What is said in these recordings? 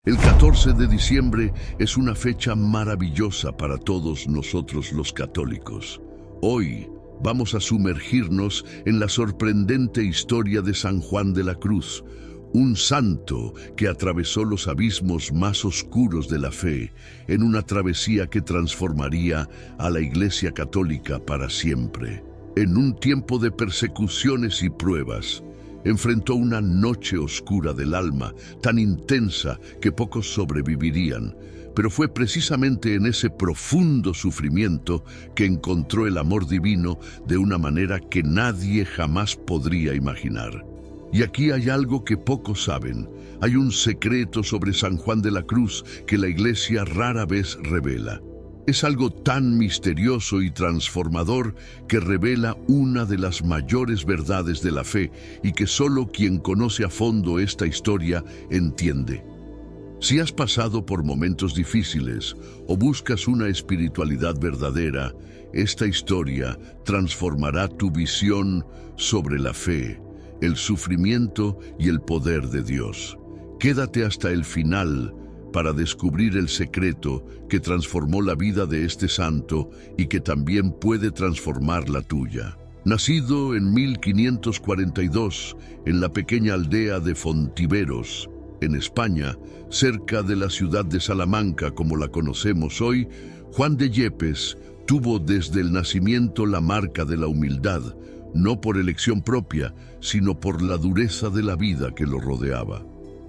El 14 de diciembre es una fecha maravillosa para todos nosotros los católicos. Hoy vamos a sumergirnos en la sorprendente historia de San Juan de la Cruz, un santo que atravesó los abismos más oscuros de la fe en una travesía que transformaría a la Iglesia Católica para siempre. En un tiempo de persecuciones y pruebas, enfrentó una noche oscura del alma, tan intensa que pocos sobrevivirían, pero fue precisamente en ese profundo sufrimiento que encontró el amor divino de una manera que nadie jamás podría imaginar. Y aquí hay algo que pocos saben. Hay un secreto sobre San Juan de la Cruz que la Iglesia rara vez revela. Es algo tan misterioso y transformador que revela una de las mayores verdades de la fe y que solo quien conoce a fondo esta historia entiende. Si has pasado por momentos difíciles o buscas una espiritualidad verdadera, esta historia transformará tu visión sobre la fe, el sufrimiento y el poder de Dios. Quédate hasta el final para descubrir el secreto que transformó la vida de este santo y que también puede transformar la tuya. Nacido en 1542 en la pequeña aldea de Fontiveros, en España, cerca de la ciudad de Salamanca como la conocemos hoy, Juan de Yepes tuvo desde el nacimiento la marca de la humildad, no por elección propia, sino por la dureza de la vida que lo rodeaba.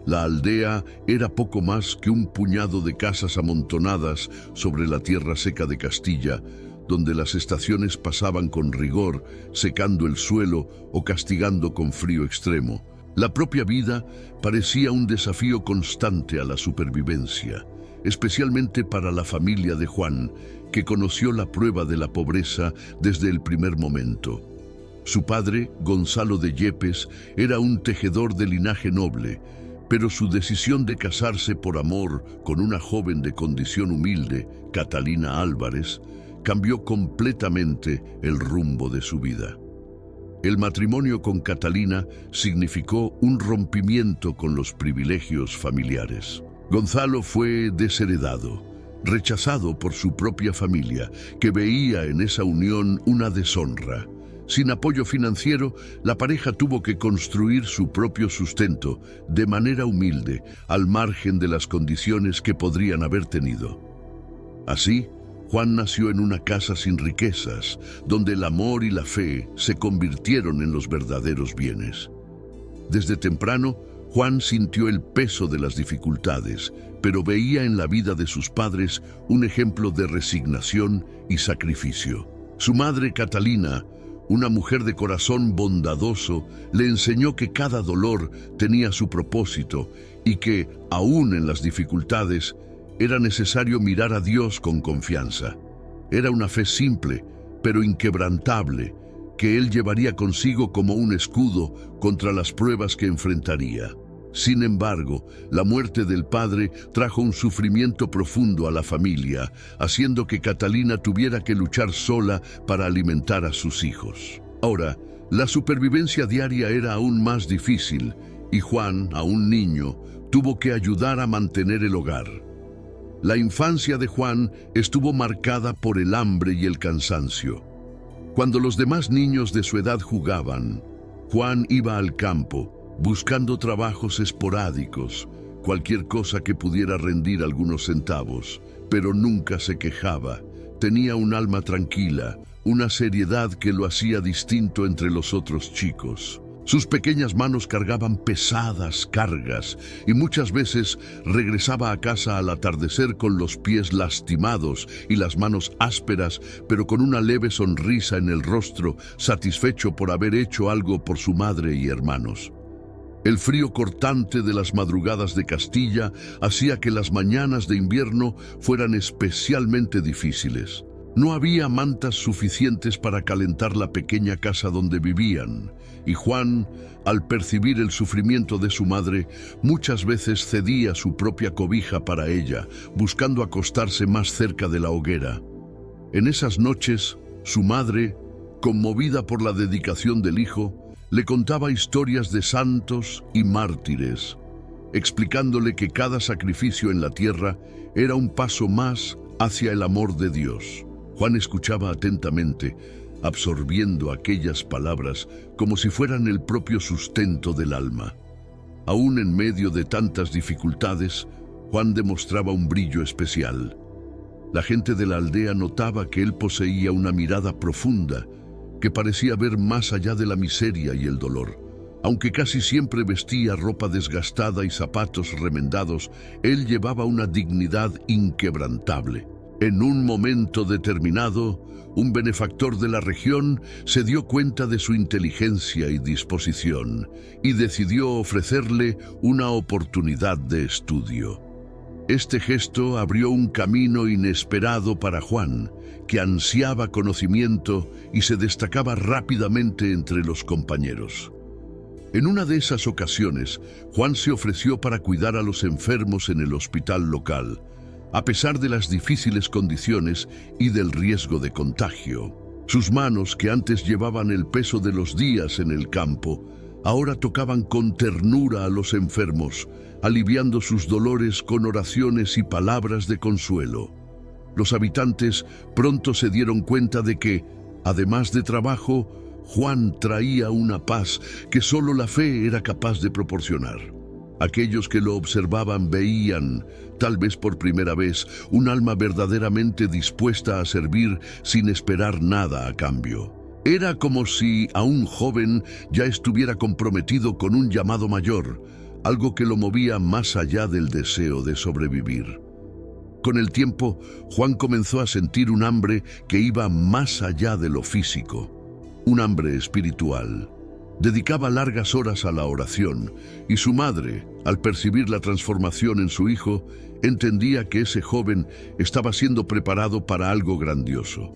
La aldea era poco más que un puñado de casas amontonadas sobre la tierra seca de Castilla, donde las estaciones pasaban con rigor, secando el suelo o castigando con frío extremo. La propia vida parecía un desafío constante a la supervivencia, especialmente para la familia de Juan, que conoció la prueba de la pobreza desde el primer momento. Su padre, Gonzalo de Yepes, era un tejedor de linaje noble, pero su decisión de casarse por amor con una joven de condición humilde, Catalina Álvarez, cambió completamente el rumbo de su vida. El matrimonio con Catalina significó un rompimiento con los privilegios familiares. Gonzalo fue desheredado, rechazado por su propia familia, que veía en esa unión una deshonra. Sin apoyo financiero, la pareja tuvo que construir su propio sustento de manera humilde, al margen de las condiciones que podrían haber tenido. Así, Juan nació en una casa sin riquezas, donde el amor y la fe se convirtieron en los verdaderos bienes. Desde temprano, Juan sintió el peso de las dificultades, pero veía en la vida de sus padres un ejemplo de resignación y sacrificio. Su madre, Catalina, una mujer de corazón bondadoso, le enseñó que cada dolor tenía su propósito y que, aún en las dificultades, era necesario mirar a Dios con confianza. Era una fe simple, pero inquebrantable, que él llevaría consigo como un escudo contra las pruebas que enfrentaría. Sin embargo, la muerte del padre trajo un sufrimiento profundo a la familia, haciendo que Catalina tuviera que luchar sola para alimentar a sus hijos. Ahora, la supervivencia diaria era aún más difícil, y Juan, aún niño, tuvo que ayudar a mantener el hogar. La infancia de Juan estuvo marcada por el hambre y el cansancio. Cuando los demás niños de su edad jugaban, Juan iba al campo, buscando trabajos esporádicos, cualquier cosa que pudiera rendir algunos centavos, pero nunca se quejaba. Tenía un alma tranquila, una seriedad que lo hacía distinto entre los otros chicos. Sus pequeñas manos cargaban pesadas cargas y muchas veces regresaba a casa al atardecer con los pies lastimados y las manos ásperas, pero con una leve sonrisa en el rostro, satisfecho por haber hecho algo por su madre y hermanos. El frío cortante de las madrugadas de Castilla hacía que las mañanas de invierno fueran especialmente difíciles. No había mantas suficientes para calentar la pequeña casa donde vivían, y Juan, al percibir el sufrimiento de su madre, muchas veces cedía su propia cobija para ella, buscando acostarse más cerca de la hoguera. En esas noches, su madre, conmovida por la dedicación del hijo, le contaba historias de santos y mártires. explicándole que cada sacrificio en la tierra era un paso más hacia el amor de Dios. Juan escuchaba atentamente, absorbiendo aquellas palabras como si fueran el propio sustento del alma. Aún en medio de tantas dificultades, Juan demostraba un brillo especial. La gente de la aldea notaba que él poseía una mirada profunda, que parecía ver más allá de la miseria y el dolor. Aunque casi siempre vestía ropa desgastada y zapatos remendados, él llevaba una dignidad inquebrantable. En un momento determinado, un benefactor de la región se dio cuenta de su inteligencia y disposición y decidió ofrecerle una oportunidad de estudio. Este gesto abrió un camino inesperado para Juan, que ansiaba conocimiento y se destacaba rápidamente entre los compañeros. En una de esas ocasiones, Juan se ofreció para cuidar a los enfermos en el hospital local, a pesar de las difíciles condiciones y del riesgo de contagio. Sus manos, que antes llevaban el peso de los días en el campo, ahora tocaban con ternura a los enfermos, aliviando sus dolores con oraciones y palabras de consuelo. Los habitantes pronto se dieron cuenta de que, además de trabajo, Juan traía una paz que solo la fe era capaz de proporcionar. Aquellos que lo observaban veían, tal vez por primera vez, un alma verdaderamente dispuesta a servir sin esperar nada a cambio. Era como si a un joven ya estuviera comprometido con un llamado mayor, algo que lo movía más allá del deseo de sobrevivir. Con el tiempo, Juan comenzó a sentir un hambre que iba más allá de lo físico, un hambre espiritual. Dedicaba largas horas a la oración y su madre, al percibir la transformación en su hijo, entendía que ese joven estaba siendo preparado para algo grandioso.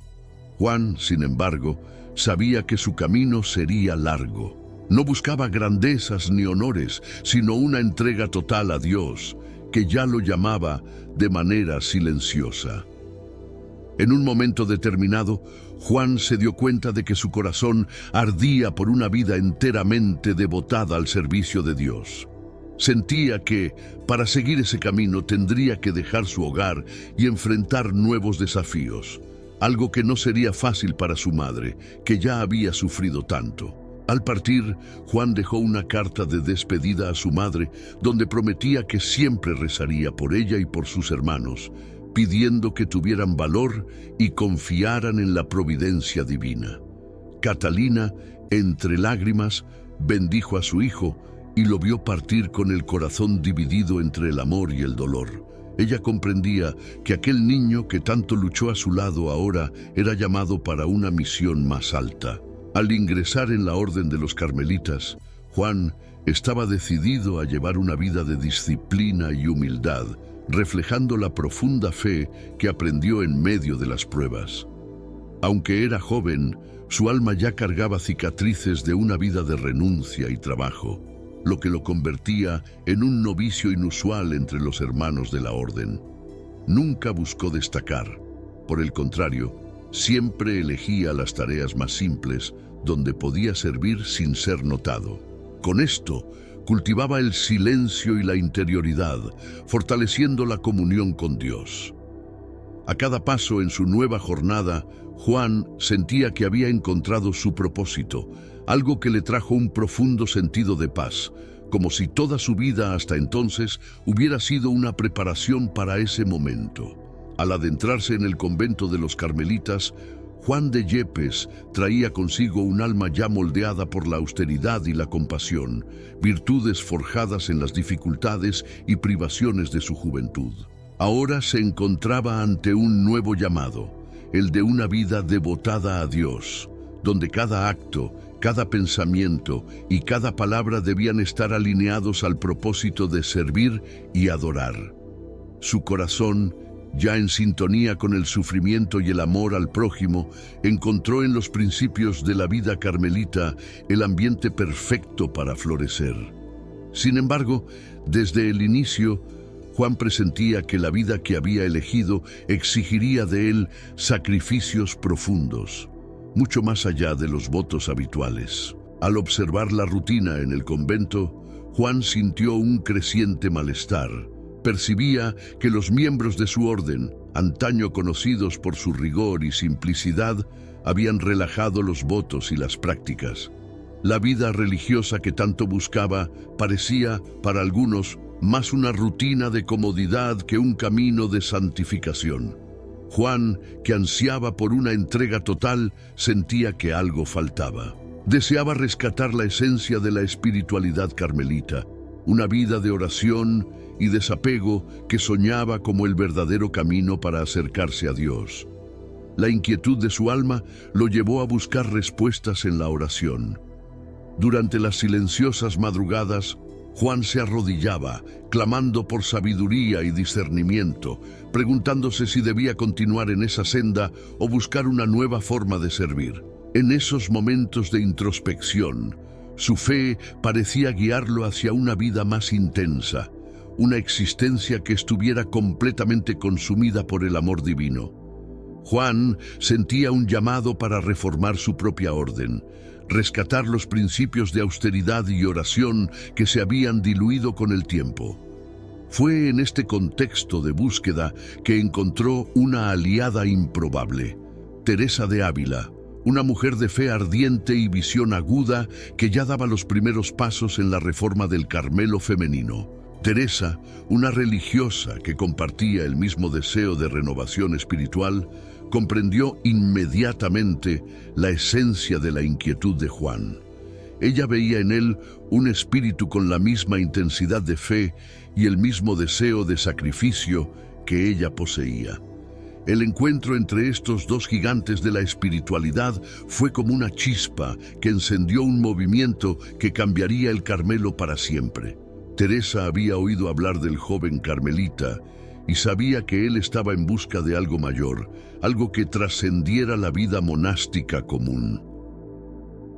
Juan, sin embargo, sabía que su camino sería largo. No buscaba grandezas ni honores, sino una entrega total a Dios, que ya lo llamaba de manera silenciosa. En un momento determinado, Juan se dio cuenta de que su corazón ardía por una vida enteramente devotada al servicio de Dios. Sentía que, para seguir ese camino, tendría que dejar su hogar y enfrentar nuevos desafíos, algo que no sería fácil para su madre, que ya había sufrido tanto. Al partir, Juan dejó una carta de despedida a su madre, donde prometía que siempre rezaría por ella y por sus hermanos, pidiendo que tuvieran valor y confiaran en la providencia divina. Catalina, entre lágrimas, bendijo a su hijo y lo vio partir con el corazón dividido entre el amor y el dolor. Ella comprendía que aquel niño que tanto luchó a su lado ahora era llamado para una misión más alta. Al ingresar en la orden de los carmelitas, Juan estaba decidido a llevar una vida de disciplina y humildad, reflejando la profunda fe que aprendió en medio de las pruebas. Aunque era joven, su alma ya cargaba cicatrices de una vida de renuncia y trabajo, lo que lo convertía en un novicio inusual entre los hermanos de la orden. Nunca buscó destacar. Por el contrario, siempre elegía las tareas más simples, donde podía servir sin ser notado. Con esto, cultivaba el silencio y la interioridad, fortaleciendo la comunión con Dios. A cada paso en su nueva jornada, Juan sentía que había encontrado su propósito, algo que le trajo un profundo sentido de paz, como si toda su vida hasta entonces hubiera sido una preparación para ese momento. Al adentrarse en el convento de los carmelitas, Juan de Yepes traía consigo un alma ya moldeada por la austeridad y la compasión, virtudes forjadas en las dificultades y privaciones de su juventud. Ahora se encontraba ante un nuevo llamado, el de una vida devotada a Dios, donde cada acto, cada pensamiento y cada palabra debían estar alineados al propósito de servir y adorar. Su corazón, ya en sintonía con el sufrimiento y el amor al prójimo, encontró en los principios de la vida carmelita el ambiente perfecto para florecer. Sin embargo, desde el inicio, Juan presentía que la vida que había elegido exigiría de él sacrificios profundos, mucho más allá de los votos habituales. Al observar la rutina en el convento, Juan sintió un creciente malestar. Percibía que los miembros de su orden, antaño conocidos por su rigor y simplicidad, habían relajado los votos y las prácticas. La vida religiosa que tanto buscaba parecía, para algunos, más una rutina de comodidad que un camino de santificación. Juan, que ansiaba por una entrega total, sentía que algo faltaba. Deseaba rescatar la esencia de la espiritualidad carmelita, una vida de oración y desapego que soñaba como el verdadero camino para acercarse a Dios. La inquietud de su alma lo llevó a buscar respuestas en la oración. Durante las silenciosas madrugadas, Juan se arrodillaba, clamando por sabiduría y discernimiento, preguntándose si debía continuar en esa senda o buscar una nueva forma de servir. En esos momentos de introspección, su fe parecía guiarlo hacia una vida más intensa, una existencia que estuviera completamente consumida por el amor divino. Juan sentía un llamado para reformar su propia orden, rescatar los principios de austeridad y oración que se habían diluido con el tiempo. Fue en este contexto de búsqueda que encontró una aliada improbable, Teresa de Ávila, una mujer de fe ardiente y visión aguda que ya daba los primeros pasos en la reforma del Carmelo femenino. Teresa, una religiosa que compartía el mismo deseo de renovación espiritual, comprendió inmediatamente la esencia de la inquietud de Juan. Ella veía en él un espíritu con la misma intensidad de fe y el mismo deseo de sacrificio que ella poseía. El encuentro entre estos dos gigantes de la espiritualidad fue como una chispa que encendió un movimiento que cambiaría el Carmelo para siempre. Teresa había oído hablar del joven carmelita y sabía que él estaba en busca de algo mayor, algo que trascendiera la vida monástica común.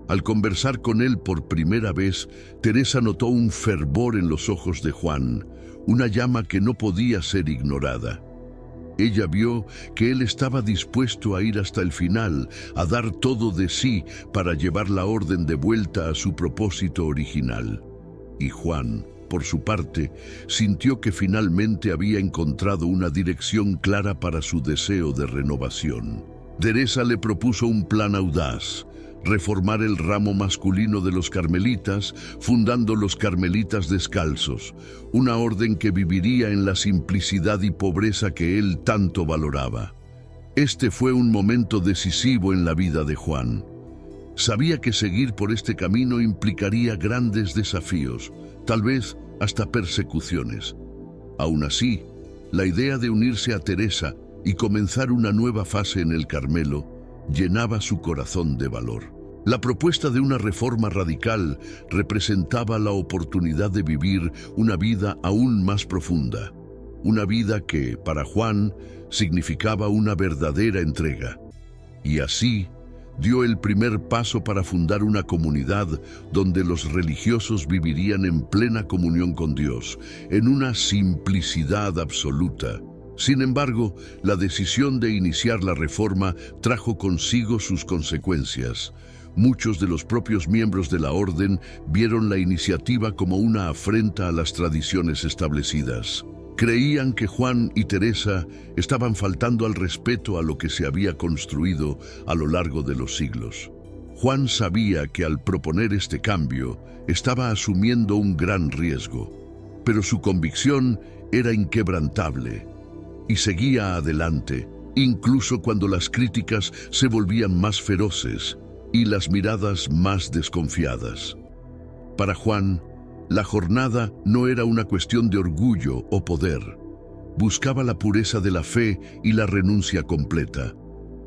Al conversar con él por primera vez, Teresa notó un fervor en los ojos de Juan, una llama que no podía ser ignorada. Ella vio que él estaba dispuesto a ir hasta el final, a dar todo de sí para llevar la orden de vuelta a su propósito original. Y Juan, por su parte, sintió que finalmente había encontrado una dirección clara para su deseo de renovación. Teresa le propuso un plan audaz: reformar el ramo masculino de los carmelitas, fundando los carmelitas descalzos, una orden que viviría en la simplicidad y pobreza que él tanto valoraba. Este fue un momento decisivo en la vida de Juan. Sabía que seguir por este camino implicaría grandes desafíos, tal vez hasta persecuciones. Aún así, la idea de unirse a Teresa y comenzar una nueva fase en el Carmelo llenaba su corazón de valor. La propuesta de una reforma radical representaba la oportunidad de vivir una vida aún más profunda, una vida que, para Juan, significaba una verdadera entrega. Y así, dio el primer paso para fundar una comunidad donde los religiosos vivirían en plena comunión con Dios, en una simplicidad absoluta. Sin embargo, la decisión de iniciar la reforma trajo consigo sus consecuencias. Muchos de los propios miembros de la orden vieron la iniciativa como una afrenta a las tradiciones establecidas. Creían que Juan y Teresa estaban faltando al respeto a lo que se había construido a lo largo de los siglos. Juan sabía que al proponer este cambio estaba asumiendo un gran riesgo, pero su convicción era inquebrantable y seguía adelante, incluso cuando las críticas se volvían más feroces y las miradas más desconfiadas. Para Juan, la jornada no era una cuestión de orgullo o poder. Buscaba la pureza de la fe y la renuncia completa.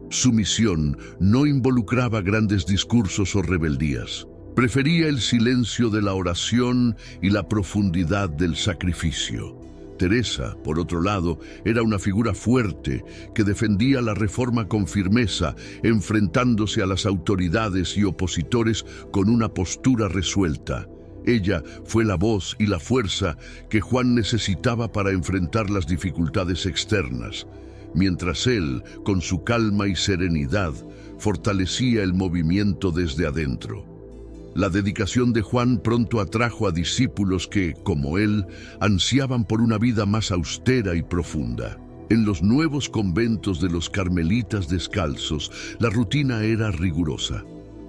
Su misión no involucraba grandes discursos o rebeldías. Prefería el silencio de la oración y la profundidad del sacrificio. Teresa, por otro lado, era una figura fuerte que defendía la reforma con firmeza, enfrentándose a las autoridades y opositores con una postura resuelta. Ella fue la voz y la fuerza que Juan necesitaba para enfrentar las dificultades externas, mientras él, con su calma y serenidad, fortalecía el movimiento desde adentro. La dedicación de Juan pronto atrajo a discípulos que, como él, ansiaban por una vida más austera y profunda. En los nuevos conventos de los carmelitas descalzos, la rutina era rigurosa.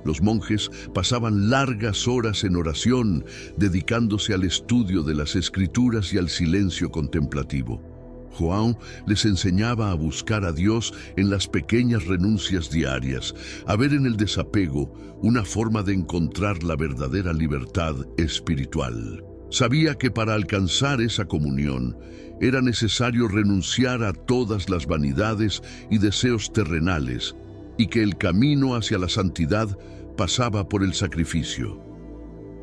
Los monjes pasaban largas horas en oración, dedicándose al estudio de las Escrituras y al silencio contemplativo. João les enseñaba a buscar a Dios en las pequeñas renuncias diarias, a ver en el desapego una forma de encontrar la verdadera libertad espiritual. Sabía que para alcanzar esa comunión era necesario renunciar a todas las vanidades y deseos terrenales, y que el camino hacia la santidad pasaba por el sacrificio.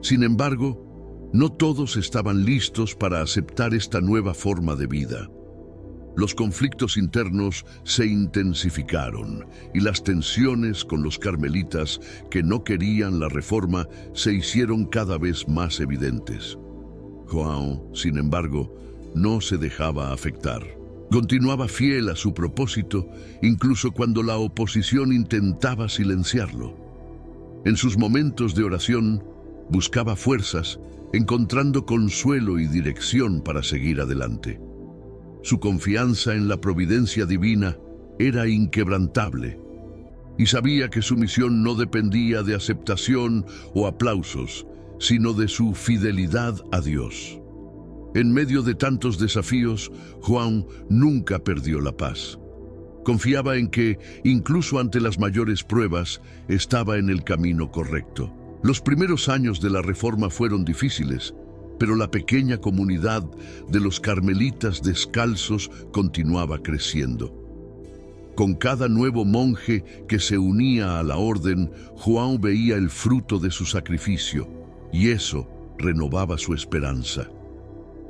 Sin embargo, no todos estaban listos para aceptar esta nueva forma de vida. Los conflictos internos se intensificaron y las tensiones con los carmelitas que no querían la reforma se hicieron cada vez más evidentes. João, sin embargo, no se dejaba afectar. Continuaba fiel a su propósito, incluso cuando la oposición intentaba silenciarlo. En sus momentos de oración, buscaba fuerzas, encontrando consuelo y dirección para seguir adelante. Su confianza en la providencia divina era inquebrantable, y sabía que su misión no dependía de aceptación o aplausos, sino de su fidelidad a Dios. En medio de tantos desafíos, João nunca perdió la paz. Confiaba en que, incluso ante las mayores pruebas, estaba en el camino correcto. Los primeros años de la Reforma fueron difíciles, pero la pequeña comunidad de los carmelitas descalzos continuaba creciendo. Con cada nuevo monje que se unía a la orden, João veía el fruto de su sacrificio, y eso renovaba su esperanza.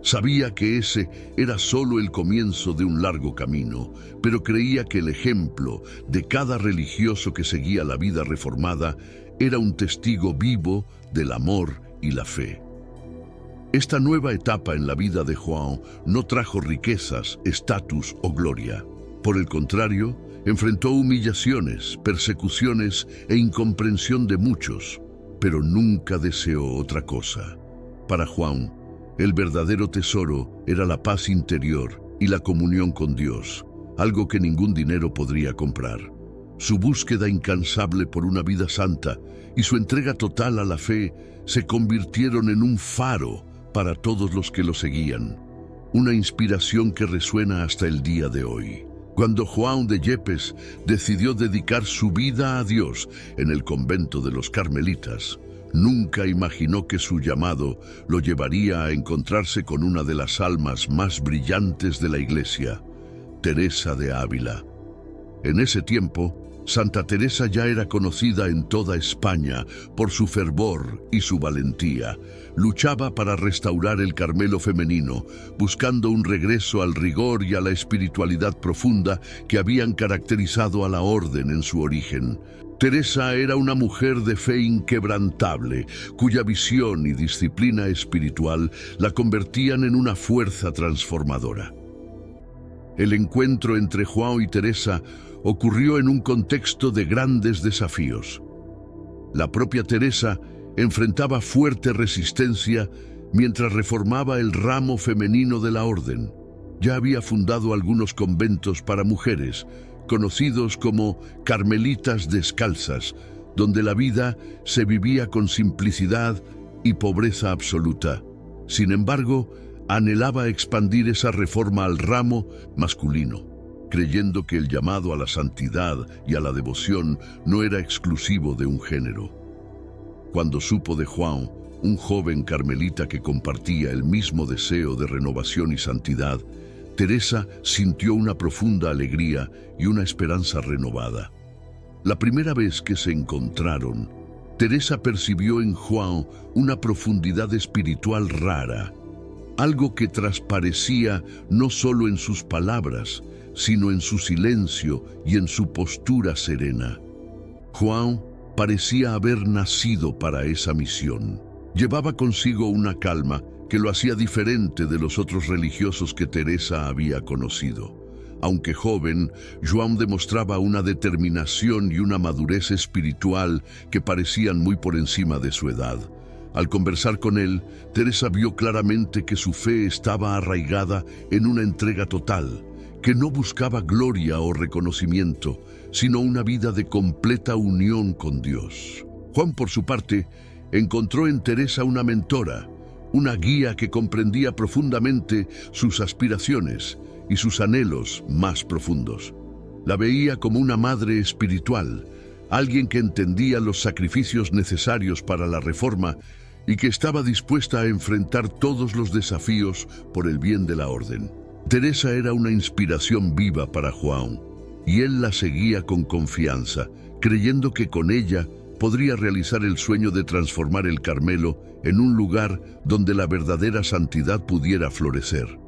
Sabía que ese era solo el comienzo de un largo camino, pero creía que el ejemplo de cada religioso que seguía la vida reformada era un testigo vivo del amor y la fe. Esta nueva etapa en la vida de João no trajo riquezas, estatus o gloria. Por el contrario, enfrentó humillaciones, persecuciones e incomprensión de muchos, pero nunca deseó otra cosa. Para João, el verdadero tesoro era la paz interior y la comunión con Dios, algo que ningún dinero podría comprar. Su búsqueda incansable por una vida santa y su entrega total a la fe se convirtieron en un faro para todos los que lo seguían, una inspiración que resuena hasta el día de hoy. Cuando João de Yepes decidió dedicar su vida a Dios en el convento de los Carmelitas, nunca imaginó que su llamado lo llevaría a encontrarse con una de las almas más brillantes de la Iglesia, Teresa de Ávila. En ese tiempo, Santa Teresa ya era conocida en toda España por su fervor y su valentía. Luchaba para restaurar el Carmelo femenino, buscando un regreso al rigor y a la espiritualidad profunda que habían caracterizado a la orden en su origen. Teresa era una mujer de fe inquebrantable, cuya visión y disciplina espiritual la convertían en una fuerza transformadora. El encuentro entre João y Teresa ocurrió en un contexto de grandes desafíos. La propia Teresa enfrentaba fuerte resistencia mientras reformaba el ramo femenino de la orden. Ya había fundado algunos conventos para mujeres, conocidos como Carmelitas Descalzas, donde la vida se vivía con simplicidad y pobreza absoluta. Sin embargo, anhelaba expandir esa reforma al ramo masculino, creyendo que el llamado a la santidad y a la devoción no era exclusivo de un género. Cuando supo de João, un joven carmelita que compartía el mismo deseo de renovación y santidad, Teresa sintió una profunda alegría y una esperanza renovada. La primera vez que se encontraron, Teresa percibió en João una profundidad espiritual rara, algo que transparecía no solo en sus palabras, sino en su silencio y en su postura serena. João parecía haber nacido para esa misión. Llevaba consigo una calma que lo hacía diferente de los otros religiosos que Teresa había conocido. Aunque joven, João demostraba una determinación y una madurez espiritual que parecían muy por encima de su edad. Al conversar con él, Teresa vio claramente que su fe estaba arraigada en una entrega total, que no buscaba gloria o reconocimiento, sino una vida de completa unión con Dios. Juan, por su parte, encontró en Teresa una mentora, una guía que comprendía profundamente sus aspiraciones y sus anhelos más profundos. La veía como una madre espiritual, alguien que entendía los sacrificios necesarios para la reforma y que estaba dispuesta a enfrentar todos los desafíos por el bien de la orden. Teresa era una inspiración viva para João, y él la seguía con confianza, creyendo que con ella podría realizar el sueño de transformar el Carmelo en un lugar donde la verdadera santidad pudiera florecer.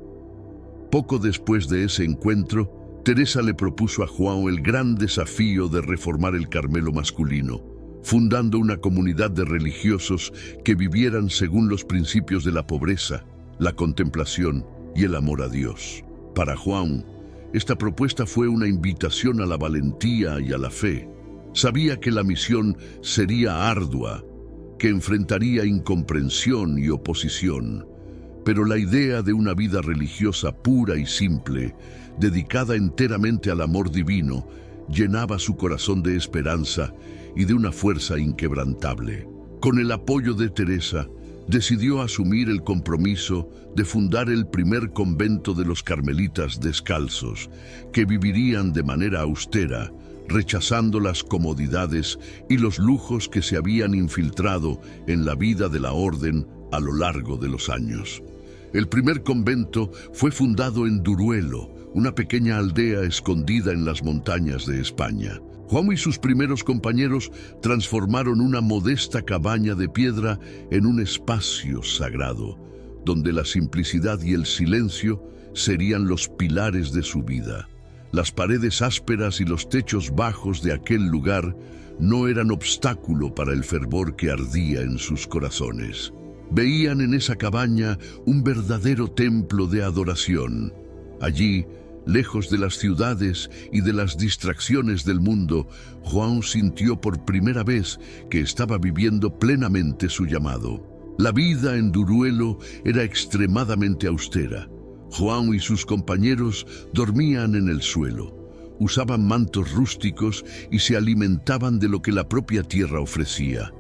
Poco después de ese encuentro, Teresa le propuso a João el gran desafío de reformar el Carmelo masculino, fundando una comunidad de religiosos que vivieran según los principios de la pobreza, la contemplación y el amor a Dios. Para João, esta propuesta fue una invitación a la valentía y a la fe. Sabía que la misión sería ardua, que enfrentaría incomprensión y oposición, pero la idea de una vida religiosa pura y simple, dedicada enteramente al amor divino, llenaba su corazón de esperanza y de una fuerza inquebrantable. Con el apoyo de Teresa, decidió asumir el compromiso de fundar el primer convento de los carmelitas descalzos, que vivirían de manera austera, rechazando las comodidades y los lujos que se habían infiltrado en la vida de la orden a lo largo de los años. El primer convento fue fundado en Duruelo, una pequeña aldea escondida en las montañas de España. João y sus primeros compañeros transformaron una modesta cabaña de piedra en un espacio sagrado, donde la simplicidad y el silencio serían los pilares de su vida. Las paredes ásperas y los techos bajos de aquel lugar no eran obstáculo para el fervor que ardía en sus corazones. Veían en esa cabaña un verdadero templo de adoración. Allí, lejos de las ciudades y de las distracciones del mundo, João sintió por primera vez que estaba viviendo plenamente su llamado. La vida en Duruelo era extremadamente austera. João y sus compañeros dormían en el suelo, usaban mantos rústicos y se alimentaban de lo que la propia tierra ofrecía.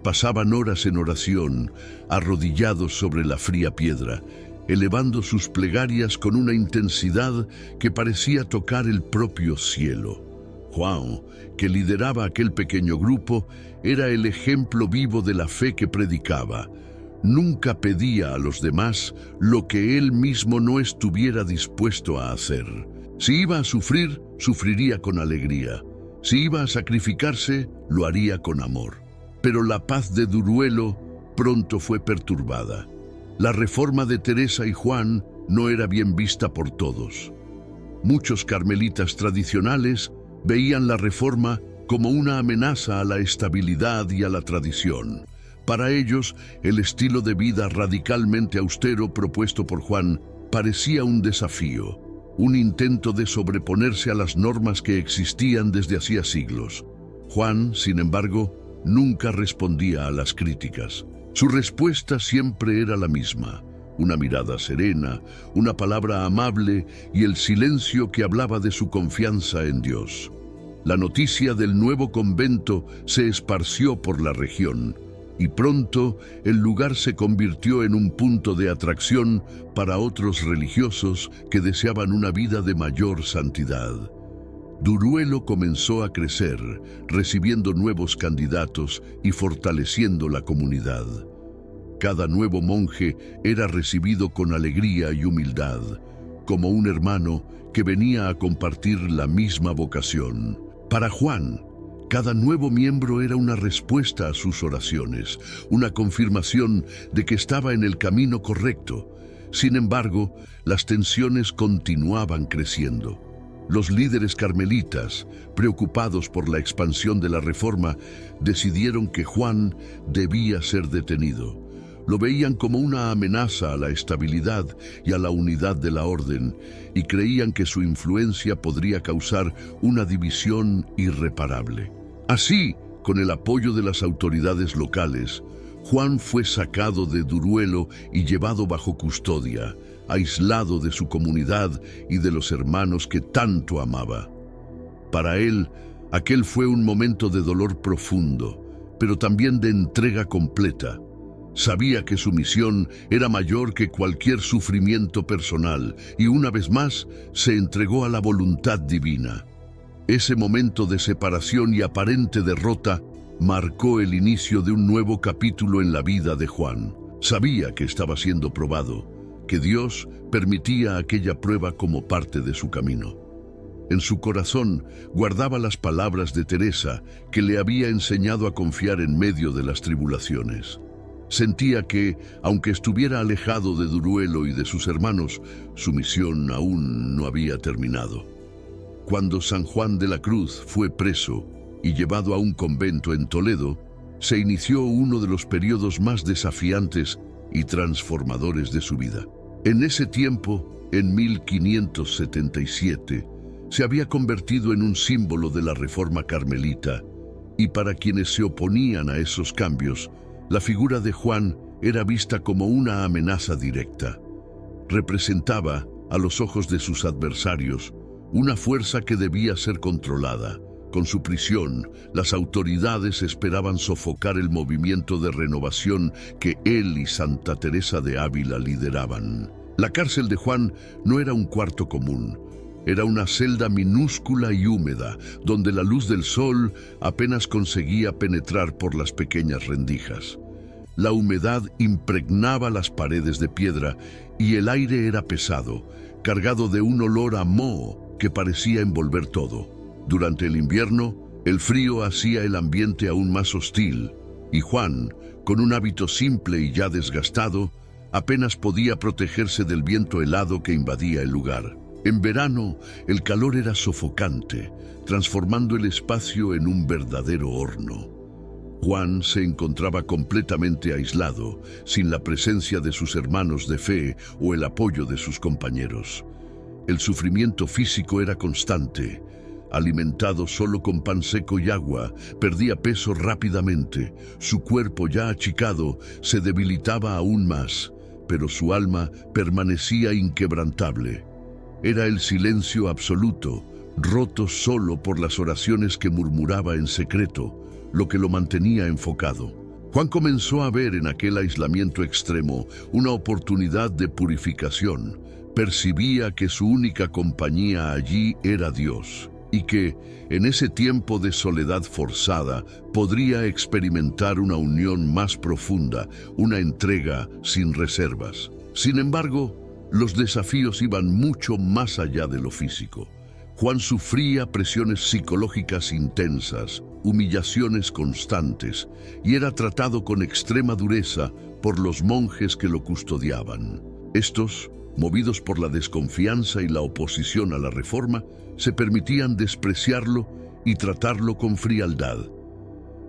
Pasaban horas en oración, arrodillados sobre la fría piedra, elevando sus plegarias con una intensidad que parecía tocar el propio cielo. João, que lideraba aquel pequeño grupo, era el ejemplo vivo de la fe que predicaba. Nunca pedía a los demás lo que él mismo no estuviera dispuesto a hacer. Si iba a sufrir, sufriría con alegría. Si iba a sacrificarse, lo haría con amor. Pero la paz de Duruelo pronto fue perturbada. La reforma de Teresa y Juan no era bien vista por todos. Muchos carmelitas tradicionales veían la reforma como una amenaza a la estabilidad y a la tradición. Para ellos, el estilo de vida radicalmente austero propuesto por Juan parecía un desafío, un intento de sobreponerse a las normas que existían desde hacía siglos. Juan, sin embargo, nunca respondía a las críticas. Su respuesta siempre era la misma: una mirada serena, una palabra amable y el silencio que hablaba de su confianza en Dios. La noticia del nuevo convento se esparció por la región y pronto el lugar se convirtió en un punto de atracción para otros religiosos que deseaban una vida de mayor santidad. Duruelo comenzó a crecer, recibiendo nuevos candidatos y fortaleciendo la comunidad. Cada nuevo monje era recibido con alegría y humildad, como un hermano que venía a compartir la misma vocación. Para Juan, cada nuevo miembro era una respuesta a sus oraciones, una confirmación de que estaba en el camino correcto. Sin embargo, las tensiones continuaban creciendo. Los líderes carmelitas, preocupados por la expansión de la reforma, decidieron que Juan debía ser detenido. Lo veían como una amenaza a la estabilidad y a la unidad de la orden, y creían que su influencia podría causar una división irreparable. Así, con el apoyo de las autoridades locales, Juan fue sacado de Duruelo y llevado bajo custodia, aislado de su comunidad y de los hermanos que tanto amaba. Para él, aquel fue un momento de dolor profundo, pero también de entrega completa. Sabía que su misión era mayor que cualquier sufrimiento personal y una vez más se entregó a la voluntad divina. Ese momento de separación y aparente derrota marcó el inicio de un nuevo capítulo en la vida de Juan. Sabía que estaba siendo probado, que Dios permitía aquella prueba como parte de su camino. En su corazón guardaba las palabras de Teresa, que le había enseñado a confiar en medio de las tribulaciones. Sentía que, aunque estuviera alejado de Duruelo y de sus hermanos, su misión aún no había terminado. Cuando San Juan de la Cruz fue preso y llevado a un convento en Toledo, se inició uno de los periodos más desafiantes y transformadores de su vida. En ese tiempo, en 1577, se había convertido en un símbolo de la Reforma Carmelita, y para quienes se oponían a esos cambios, la figura de Juan era vista como una amenaza directa. Representaba, a los ojos de sus adversarios, una fuerza que debía ser controlada. Con su prisión, las autoridades esperaban sofocar el movimiento de renovación que él y Santa Teresa de Ávila lideraban. La cárcel de Juan no era un cuarto común. Era una celda minúscula y húmeda, donde la luz del sol apenas conseguía penetrar por las pequeñas rendijas. La humedad impregnaba las paredes de piedra y el aire era pesado, cargado de un olor a moho que parecía envolver todo. Durante el invierno, el frío hacía el ambiente aún más hostil, y Juan, con un hábito simple y ya desgastado, apenas podía protegerse del viento helado que invadía el lugar. En verano, el calor era sofocante, transformando el espacio en un verdadero horno. Juan se encontraba completamente aislado, sin la presencia de sus hermanos de fe o el apoyo de sus compañeros. El sufrimiento físico era constante. Alimentado solo con pan seco y agua, perdía peso rápidamente. Su cuerpo ya achicado se debilitaba aún más, pero su alma permanecía inquebrantable. Era el silencio absoluto, roto solo por las oraciones que murmuraba en secreto, lo que lo mantenía enfocado. Juan comenzó a ver en aquel aislamiento extremo una oportunidad de purificación. Percibía que su única compañía allí era Dios, y que, en ese tiempo de soledad forzada, podría experimentar una unión más profunda, una entrega sin reservas. Sin embargo, los desafíos iban mucho más allá de lo físico. Juan sufría presiones psicológicas intensas, humillaciones constantes, y era tratado con extrema dureza por los monjes que lo custodiaban. Estos, movidos por la desconfianza y la oposición a la reforma, se permitían despreciarlo y tratarlo con frialdad.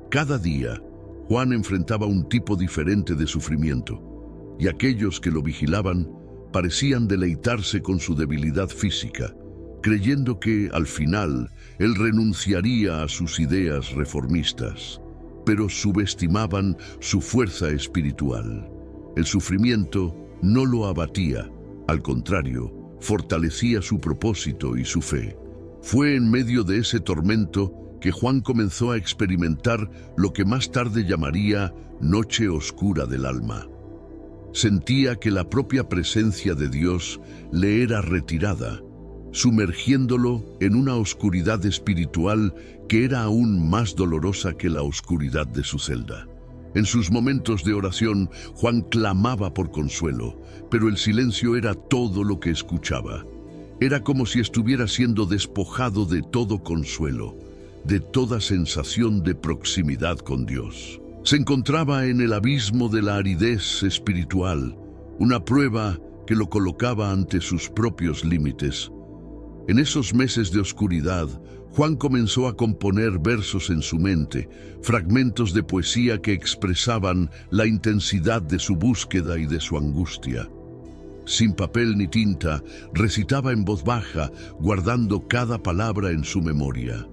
Cada día, Juan enfrentaba un tipo diferente de sufrimiento, y aquellos que lo vigilaban parecían deleitarse con su debilidad física, creyendo que, al final, él renunciaría a sus ideas reformistas, pero subestimaban su fuerza espiritual. El sufrimiento no lo abatía, al contrario, fortalecía su propósito y su fe. Fue en medio de ese tormento que Juan comenzó a experimentar lo que más tarde llamaría noche oscura del alma. Sentía que la propia presencia de Dios le era retirada, sumergiéndolo en una oscuridad espiritual que era aún más dolorosa que la oscuridad de su celda. En sus momentos de oración, Juan clamaba por consuelo, pero el silencio era todo lo que escuchaba. Era como si estuviera siendo despojado de todo consuelo, de toda sensación de proximidad con Dios. Se encontraba en el abismo de la aridez espiritual, una prueba que lo colocaba ante sus propios límites. En esos meses de oscuridad, Juan comenzó a componer versos en su mente, fragmentos de poesía que expresaban la intensidad de su búsqueda y de su angustia. Sin papel ni tinta, recitaba en voz baja, guardando cada palabra en su memoria.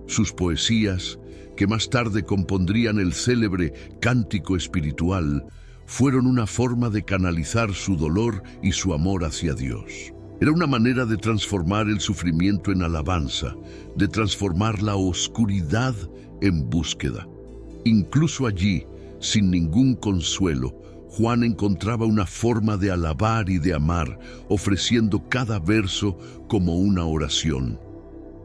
Sus poesías, que más tarde compondrían el célebre Cántico Espiritual, fueron una forma de canalizar su dolor y su amor hacia Dios. Era una manera de transformar el sufrimiento en alabanza, de transformar la oscuridad en búsqueda. Incluso allí, sin ningún consuelo, Juan encontraba una forma de alabar y de amar, ofreciendo cada verso como una oración.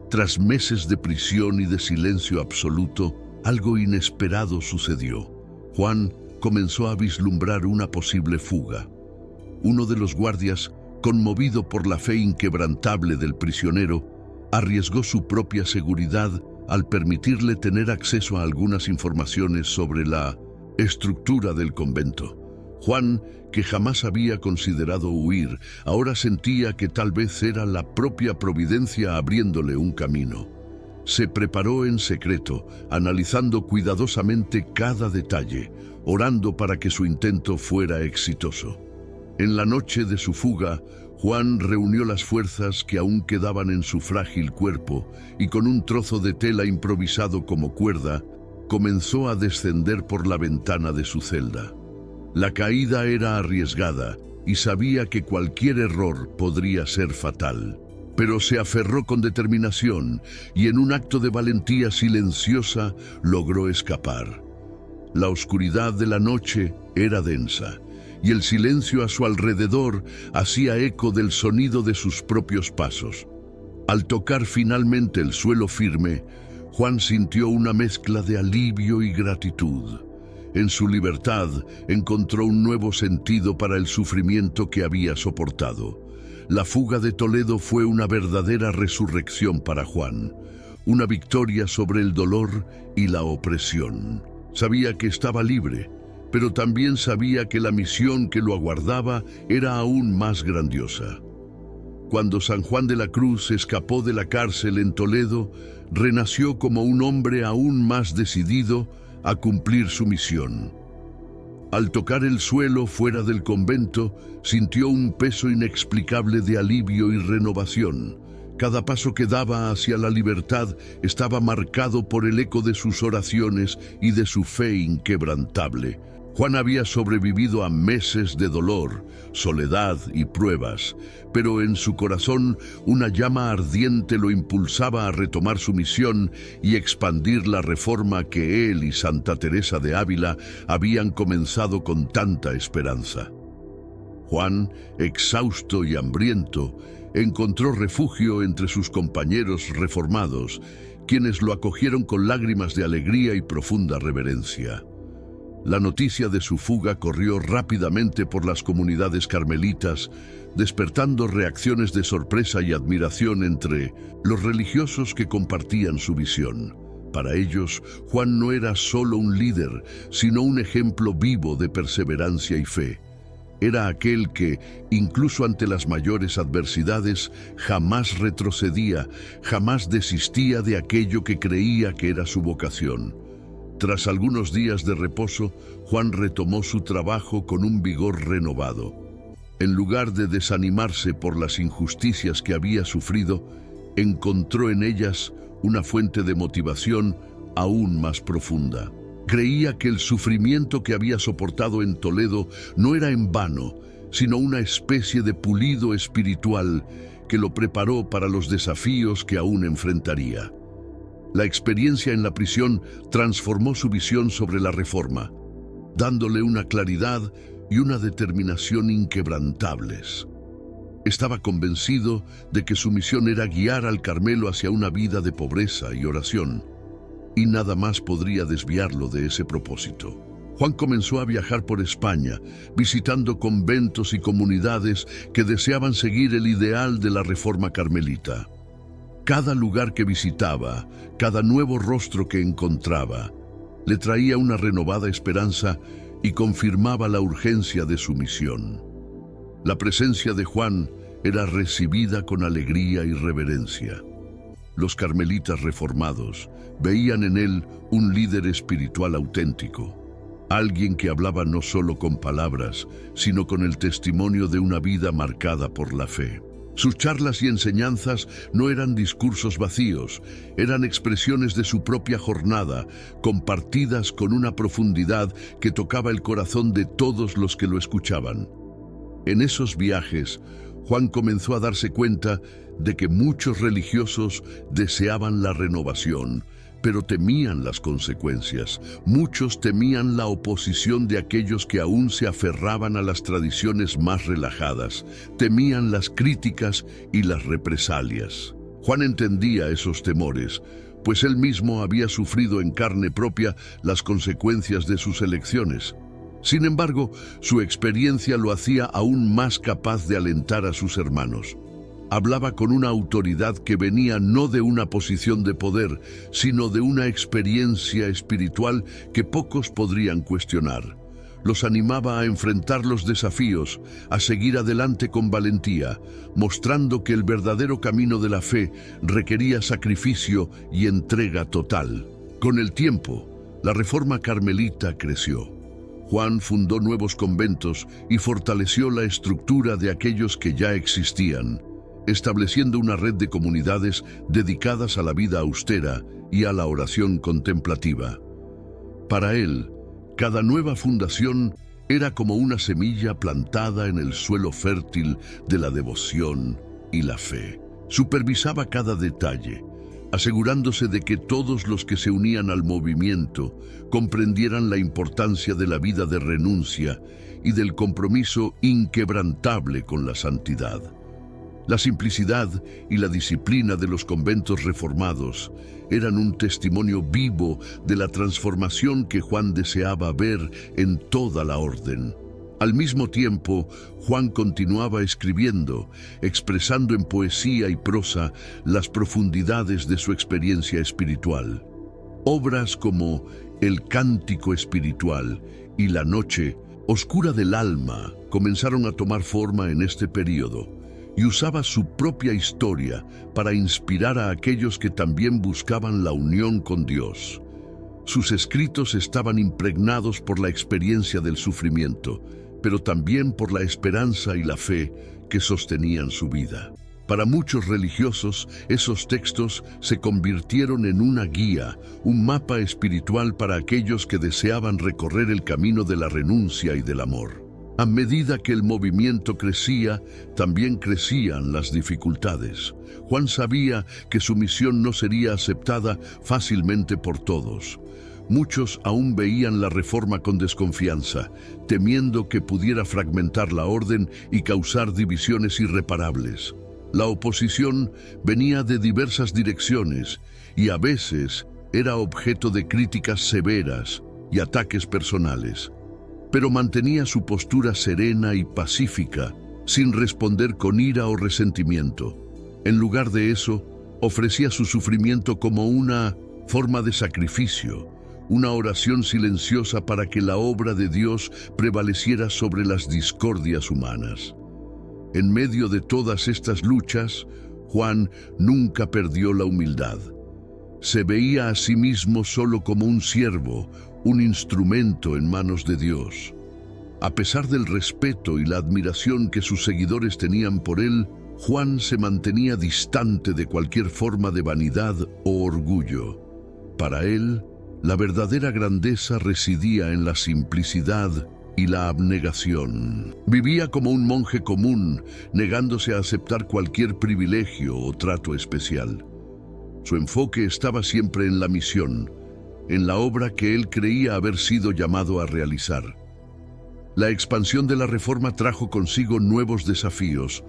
Tras meses de prisión y de silencio absoluto, algo inesperado sucedió. Juan comenzó a vislumbrar una posible fuga. Uno de los guardias, conmovido por la fe inquebrantable del prisionero, arriesgó su propia seguridad al permitirle tener acceso a algunas informaciones sobre la estructura del convento. Juan, que jamás había considerado huir, ahora sentía que tal vez era la propia providencia abriéndole un camino. Se preparó en secreto, analizando cuidadosamente cada detalle, orando para que su intento fuera exitoso. En la noche de su fuga, Juan reunió las fuerzas que aún quedaban en su frágil cuerpo y con un trozo de tela improvisado como cuerda, comenzó a descender por la ventana de su celda. La caída era arriesgada y sabía que cualquier error podría ser fatal, pero se aferró con determinación y en un acto de valentía silenciosa logró escapar. La oscuridad de la noche era densa, y el silencio a su alrededor hacía eco del sonido de sus propios pasos. Al tocar finalmente el suelo firme, Juan sintió una mezcla de alivio y gratitud. En su libertad encontró un nuevo sentido para el sufrimiento que había soportado. La fuga de Toledo fue una verdadera resurrección para Juan, una victoria sobre el dolor y la opresión. Sabía que estaba libre, pero también sabía que la misión que lo aguardaba era aún más grandiosa. Cuando San Juan de la Cruz escapó de la cárcel en Toledo, renació como un hombre aún más decidido a cumplir su misión. Al tocar el suelo fuera del convento, sintió un peso inexplicable de alivio y renovación. Cada paso que daba hacia la libertad estaba marcado por el eco de sus oraciones y de su fe inquebrantable. Juan había sobrevivido a meses de dolor, soledad y pruebas, pero en su corazón una llama ardiente lo impulsaba a retomar su misión y expandir la reforma que él y Santa Teresa de Ávila habían comenzado con tanta esperanza. Juan, exhausto y hambriento, encontró refugio entre sus compañeros reformados, quienes lo acogieron con lágrimas de alegría y profunda reverencia. La noticia de su fuga corrió rápidamente por las comunidades carmelitas, despertando reacciones de sorpresa y admiración entre los religiosos que compartían su visión. Para ellos, Juan no era solo un líder, sino un ejemplo vivo de perseverancia y fe. Era aquel que, incluso ante las mayores adversidades, jamás retrocedía, jamás desistía de aquello que creía que era su vocación. Tras algunos días de reposo, Juan retomó su trabajo con un vigor renovado. En lugar de desanimarse por las injusticias que había sufrido, encontró en ellas una fuente de motivación aún más profunda. Creía que el sufrimiento que había soportado en Toledo no era en vano, sino una especie de pulido espiritual que lo preparó para los desafíos que aún enfrentaría. La experiencia en la prisión transformó su visión sobre la reforma, dándole una claridad y una determinación inquebrantables. Estaba convencido de que su misión era guiar al Carmelo hacia una vida de pobreza y oración, y nada más podría desviarlo de ese propósito. Juan comenzó a viajar por España, visitando conventos y comunidades que deseaban seguir el ideal de la reforma carmelita. Cada lugar que visitaba, cada nuevo rostro que encontraba, le traía una renovada esperanza y confirmaba la urgencia de su misión. La presencia de Juan era recibida con alegría y reverencia. Los carmelitas reformados veían en él un líder espiritual auténtico, alguien que hablaba no solo con palabras, sino con el testimonio de una vida marcada por la fe. Sus charlas y enseñanzas no eran discursos vacíos, eran expresiones de su propia jornada, compartidas con una profundidad que tocaba el corazón de todos los que lo escuchaban. En esos viajes, Juan comenzó a darse cuenta de que muchos religiosos deseaban la renovación, pero temían las consecuencias. Muchos temían la oposición de aquellos que aún se aferraban a las tradiciones más relajadas, temían las críticas y las represalias. Juan entendía esos temores, pues él mismo había sufrido en carne propia las consecuencias de sus elecciones. Sin embargo, su experiencia lo hacía aún más capaz de alentar a sus hermanos. Hablaba con una autoridad que venía no de una posición de poder, sino de una experiencia espiritual que pocos podrían cuestionar. Los animaba a enfrentar los desafíos, a seguir adelante con valentía, mostrando que el verdadero camino de la fe requería sacrificio y entrega total. Con el tiempo, la reforma carmelita creció. Juan fundó nuevos conventos y fortaleció la estructura de aquellos que ya existían, estableciendo una red de comunidades dedicadas a la vida austera y a la oración contemplativa. Para él, cada nueva fundación era como una semilla plantada en el suelo fértil de la devoción y la fe. Supervisaba cada detalle, asegurándose de que todos los que se unían al movimiento comprendieran la importancia de la vida de renuncia y del compromiso inquebrantable con la santidad. La simplicidad y la disciplina de los conventos reformados eran un testimonio vivo de la transformación que Juan deseaba ver en toda la orden. Al mismo tiempo, Juan continuaba escribiendo, expresando en poesía y prosa las profundidades de su experiencia espiritual. Obras como El Cántico Espiritual y La Noche, Oscura del Alma, comenzaron a tomar forma en este período, y usaba su propia historia para inspirar a aquellos que también buscaban la unión con Dios. Sus escritos estaban impregnados por la experiencia del sufrimiento, pero también por la esperanza y la fe que sostenían su vida. Para muchos religiosos, esos textos se convirtieron en una guía, un mapa espiritual para aquellos que deseaban recorrer el camino de la renuncia y del amor. A medida que el movimiento crecía, también crecían las dificultades. Juan sabía que su misión no sería aceptada fácilmente por todos. Muchos aún veían la reforma con desconfianza, temiendo que pudiera fragmentar la orden y causar divisiones irreparables. La oposición venía de diversas direcciones y a veces era objeto de críticas severas y ataques personales. Pero mantenía su postura serena y pacífica, sin responder con ira o resentimiento. En lugar de eso, ofrecía su sufrimiento como una forma de sacrificio, una oración silenciosa para que la obra de Dios prevaleciera sobre las discordias humanas. En medio de todas estas luchas, Juan nunca perdió la humildad. Se veía a sí mismo solo como un siervo, un instrumento en manos de Dios. A pesar del respeto y la admiración que sus seguidores tenían por él, Juan se mantenía distante de cualquier forma de vanidad o orgullo. Para él, la verdadera grandeza residía en la simplicidad y la abnegación. Vivía como un monje común, negándose a aceptar cualquier privilegio o trato especial. Su enfoque estaba siempre en la misión, en la obra que él creía haber sido llamado a realizar. La expansión de la reforma trajo consigo nuevos desafíos,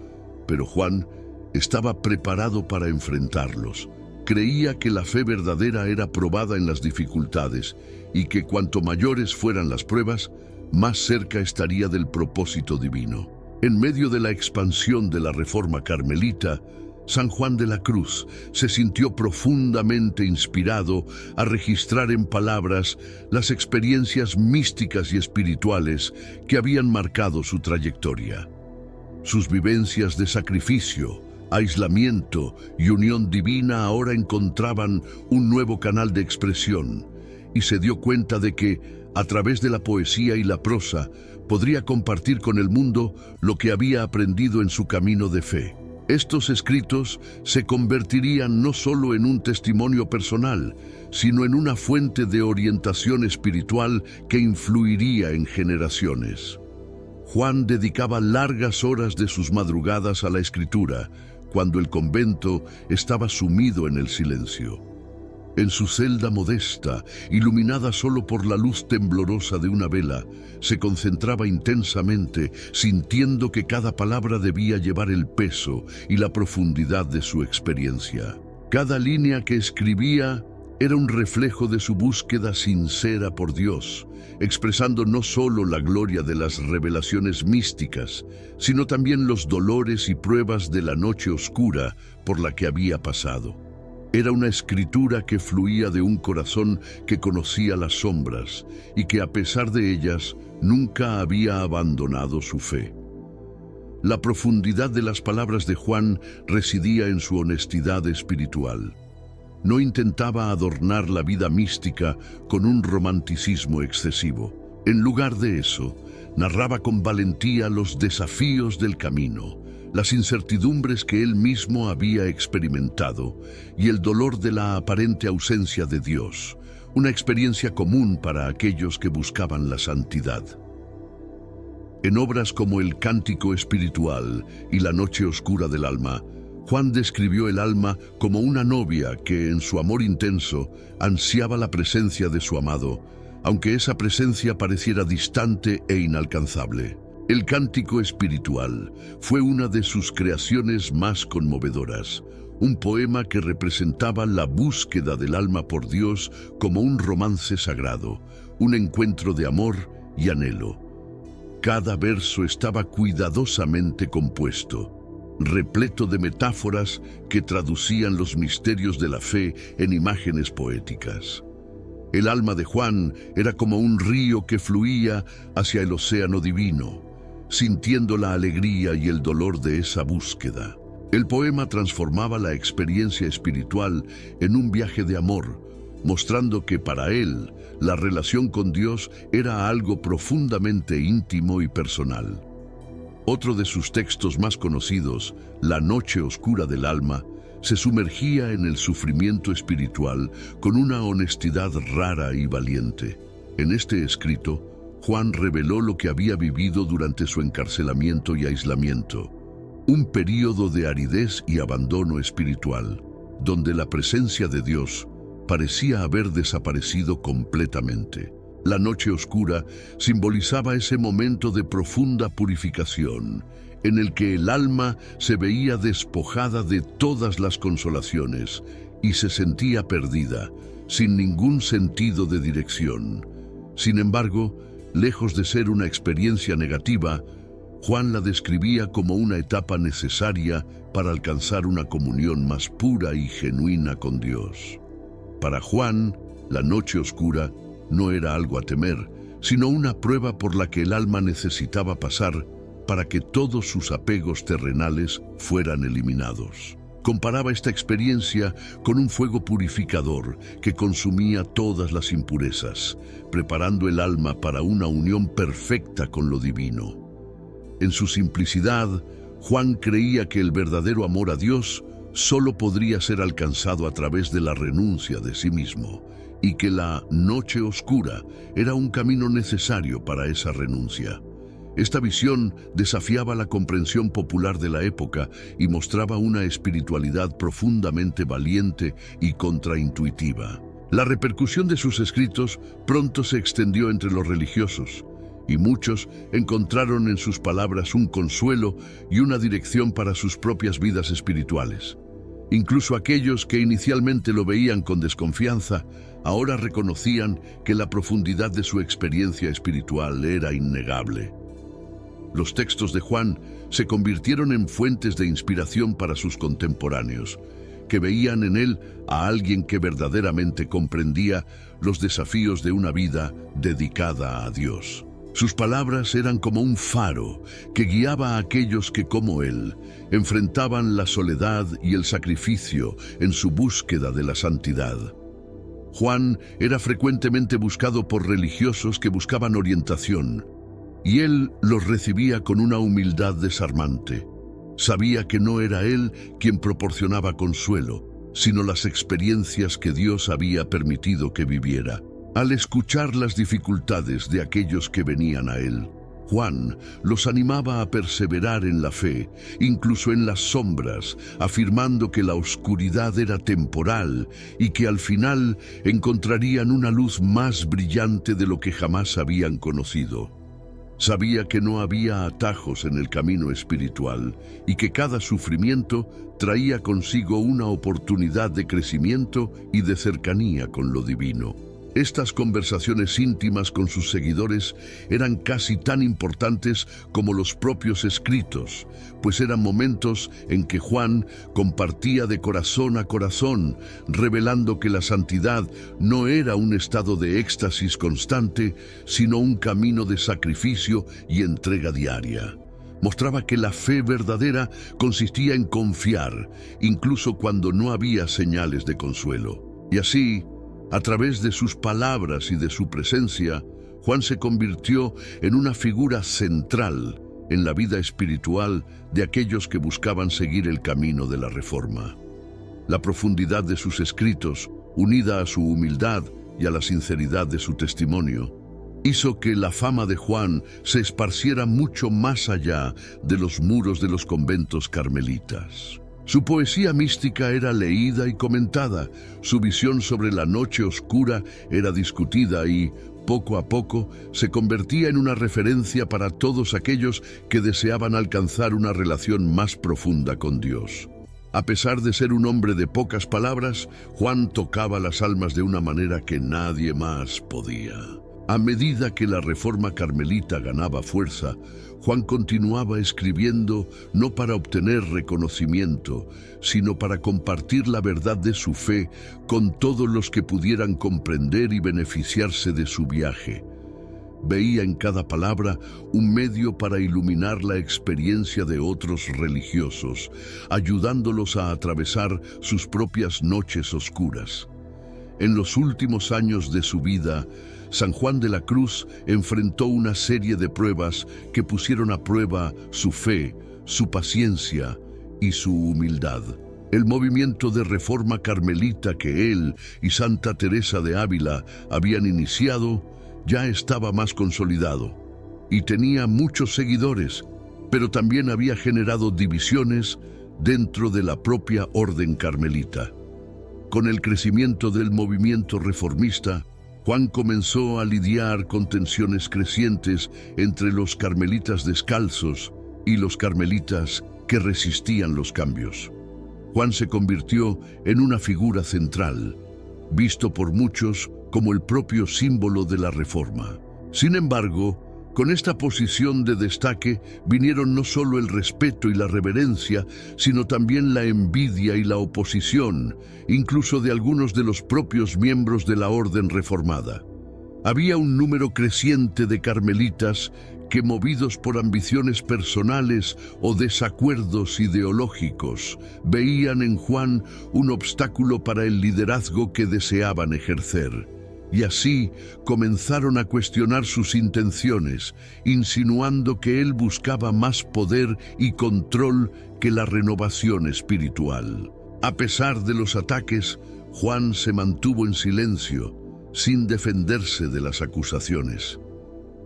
pero Juan estaba preparado para enfrentarlos. Creía que la fe verdadera era probada en las dificultades y que cuanto mayores fueran las pruebas, más cerca estaría del propósito divino. En medio de la expansión de la reforma carmelita, San Juan de la Cruz se sintió profundamente inspirado a registrar en palabras las experiencias místicas y espirituales que habían marcado su trayectoria. Sus vivencias de sacrificio, aislamiento y unión divina ahora encontraban un nuevo canal de expresión, y se dio cuenta de que, a través de la poesía y la prosa, podría compartir con el mundo lo que había aprendido en su camino de fe. Estos escritos se convertirían no solo en un testimonio personal, sino en una fuente de orientación espiritual que influiría en generaciones. Juan dedicaba largas horas de sus madrugadas a la escritura, cuando el convento estaba sumido en el silencio. En su celda modesta, iluminada solo por la luz temblorosa de una vela, se concentraba intensamente, sintiendo que cada palabra debía llevar el peso y la profundidad de su experiencia. Cada línea que escribía era un reflejo de su búsqueda sincera por Dios, expresando no solo la gloria de las revelaciones místicas, sino también los dolores y pruebas de la noche oscura por la que había pasado. Era una escritura que fluía de un corazón que conocía las sombras y que, a pesar de ellas, nunca había abandonado su fe. La profundidad de las palabras de Juan residía en su honestidad espiritual. No intentaba adornar la vida mística con un romanticismo excesivo. En lugar de eso, narraba con valentía los desafíos del camino, las incertidumbres que él mismo había experimentado y el dolor de la aparente ausencia de Dios, una experiencia común para aquellos que buscaban la santidad. En obras como El Cántico Espiritual y La Noche Oscura del Alma, Juan describió el alma como una novia que, en su amor intenso, ansiaba la presencia de su amado, aunque esa presencia pareciera distante e inalcanzable. El Cántico Espiritual fue una de sus creaciones más conmovedoras, un poema que representaba la búsqueda del alma por Dios como un romance sagrado, un encuentro de amor y anhelo. Cada verso estaba cuidadosamente compuesto, repleto de metáforas que traducían los misterios de la fe en imágenes poéticas. El alma de Juan era como un río que fluía hacia el océano divino, sintiendo la alegría y el dolor de esa búsqueda. El poema transformaba la experiencia espiritual en un viaje de amor, mostrando que para él la relación con Dios era algo profundamente íntimo y personal. Otro de sus textos más conocidos, La Noche Oscura del Alma, se sumergía en el sufrimiento espiritual con una honestidad rara y valiente. En este escrito, Juan reveló lo que había vivido durante su encarcelamiento y aislamiento, un período de aridez y abandono espiritual, donde la presencia de Dios parecía haber desaparecido completamente. La noche oscura simbolizaba ese momento de profunda purificación, en el que el alma se veía despojada de todas las consolaciones y se sentía perdida, sin ningún sentido de dirección. Sin embargo, lejos de ser una experiencia negativa, Juan la describía como una etapa necesaria para alcanzar una comunión más pura y genuina con Dios. Para Juan, la noche oscura no era algo a temer, sino una prueba por la que el alma necesitaba pasar para que todos sus apegos terrenales fueran eliminados. Comparaba esta experiencia con un fuego purificador que consumía todas las impurezas, preparando el alma para una unión perfecta con lo divino. En su simplicidad, Juan creía que el verdadero amor a Dios solo podría ser alcanzado a través de la renuncia de sí mismo, y que la noche oscura era un camino necesario para esa renuncia. Esta visión desafiaba la comprensión popular de la época y mostraba una espiritualidad profundamente valiente y contraintuitiva. La repercusión de sus escritos pronto se extendió entre los religiosos, y muchos encontraron en sus palabras un consuelo y una dirección para sus propias vidas espirituales. Incluso aquellos que inicialmente lo veían con desconfianza, ahora reconocían que la profundidad de su experiencia espiritual era innegable. Los textos de Juan se convirtieron en fuentes de inspiración para sus contemporáneos, que veían en él a alguien que verdaderamente comprendía los desafíos de una vida dedicada a Dios. Sus palabras eran como un faro que guiaba a aquellos que, como él, enfrentaban la soledad y el sacrificio en su búsqueda de la santidad. Juan era frecuentemente buscado por religiosos que buscaban orientación, y él los recibía con una humildad desarmante. Sabía que no era él quien proporcionaba consuelo, sino las experiencias que Dios había permitido que viviera. Al escuchar las dificultades de aquellos que venían a él, Juan los animaba a perseverar en la fe, incluso en las sombras, afirmando que la oscuridad era temporal y que al final encontrarían una luz más brillante de lo que jamás habían conocido. Sabía que no había atajos en el camino espiritual y que cada sufrimiento traía consigo una oportunidad de crecimiento y de cercanía con lo divino. Estas conversaciones íntimas con sus seguidores eran casi tan importantes como los propios escritos, pues eran momentos en que Juan compartía de corazón a corazón, revelando que la santidad no era un estado de éxtasis constante, sino un camino de sacrificio y entrega diaria. Mostraba que la fe verdadera consistía en confiar, incluso cuando no había señales de consuelo. Y así, a través de sus palabras y de su presencia, Juan se convirtió en una figura central en la vida espiritual de aquellos que buscaban seguir el camino de la Reforma. La profundidad de sus escritos, unida a su humildad y a la sinceridad de su testimonio, hizo que la fama de Juan se esparciera mucho más allá de los muros de los conventos carmelitas. Su poesía mística era leída y comentada, su visión sobre la noche oscura era discutida y, poco a poco, se convertía en una referencia para todos aquellos que deseaban alcanzar una relación más profunda con Dios. A pesar de ser un hombre de pocas palabras, Juan tocaba las almas de una manera que nadie más podía. A medida que la Reforma carmelita ganaba fuerza, Juan continuaba escribiendo no para obtener reconocimiento, sino para compartir la verdad de su fe con todos los que pudieran comprender y beneficiarse de su viaje. Veía en cada palabra un medio para iluminar la experiencia de otros religiosos, ayudándolos a atravesar sus propias noches oscuras. En los últimos años de su vida, San Juan de la Cruz enfrentó una serie de pruebas que pusieron a prueba su fe, su paciencia y su humildad. El movimiento de reforma carmelita que él y Santa Teresa de Ávila habían iniciado ya estaba más consolidado y tenía muchos seguidores, pero también había generado divisiones dentro de la propia orden carmelita. Con el crecimiento del movimiento reformista, Juan comenzó a lidiar con tensiones crecientes entre los carmelitas descalzos y los carmelitas que resistían los cambios. Juan se convirtió en una figura central, visto por muchos como el propio símbolo de la Reforma. Sin embargo, con esta posición de destaque vinieron no solo el respeto y la reverencia, sino también la envidia y la oposición, incluso de algunos de los propios miembros de la orden reformada. Había un número creciente de carmelitas que, movidos por ambiciones personales o desacuerdos ideológicos, veían en Juan un obstáculo para el liderazgo que deseaban ejercer. Y así comenzaron a cuestionar sus intenciones, insinuando que él buscaba más poder y control que la renovación espiritual. A pesar de los ataques, Juan se mantuvo en silencio, sin defenderse de las acusaciones.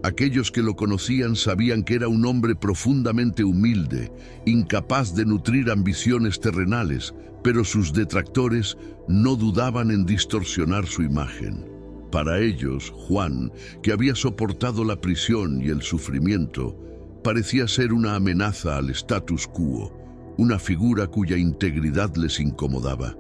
Aquellos que lo conocían sabían que era un hombre profundamente humilde, incapaz de nutrir ambiciones terrenales, pero sus detractores no dudaban en distorsionar su imagen. Para ellos, Juan, que había soportado la prisión y el sufrimiento, parecía ser una amenaza al status quo, una figura cuya integridad les incomodaba.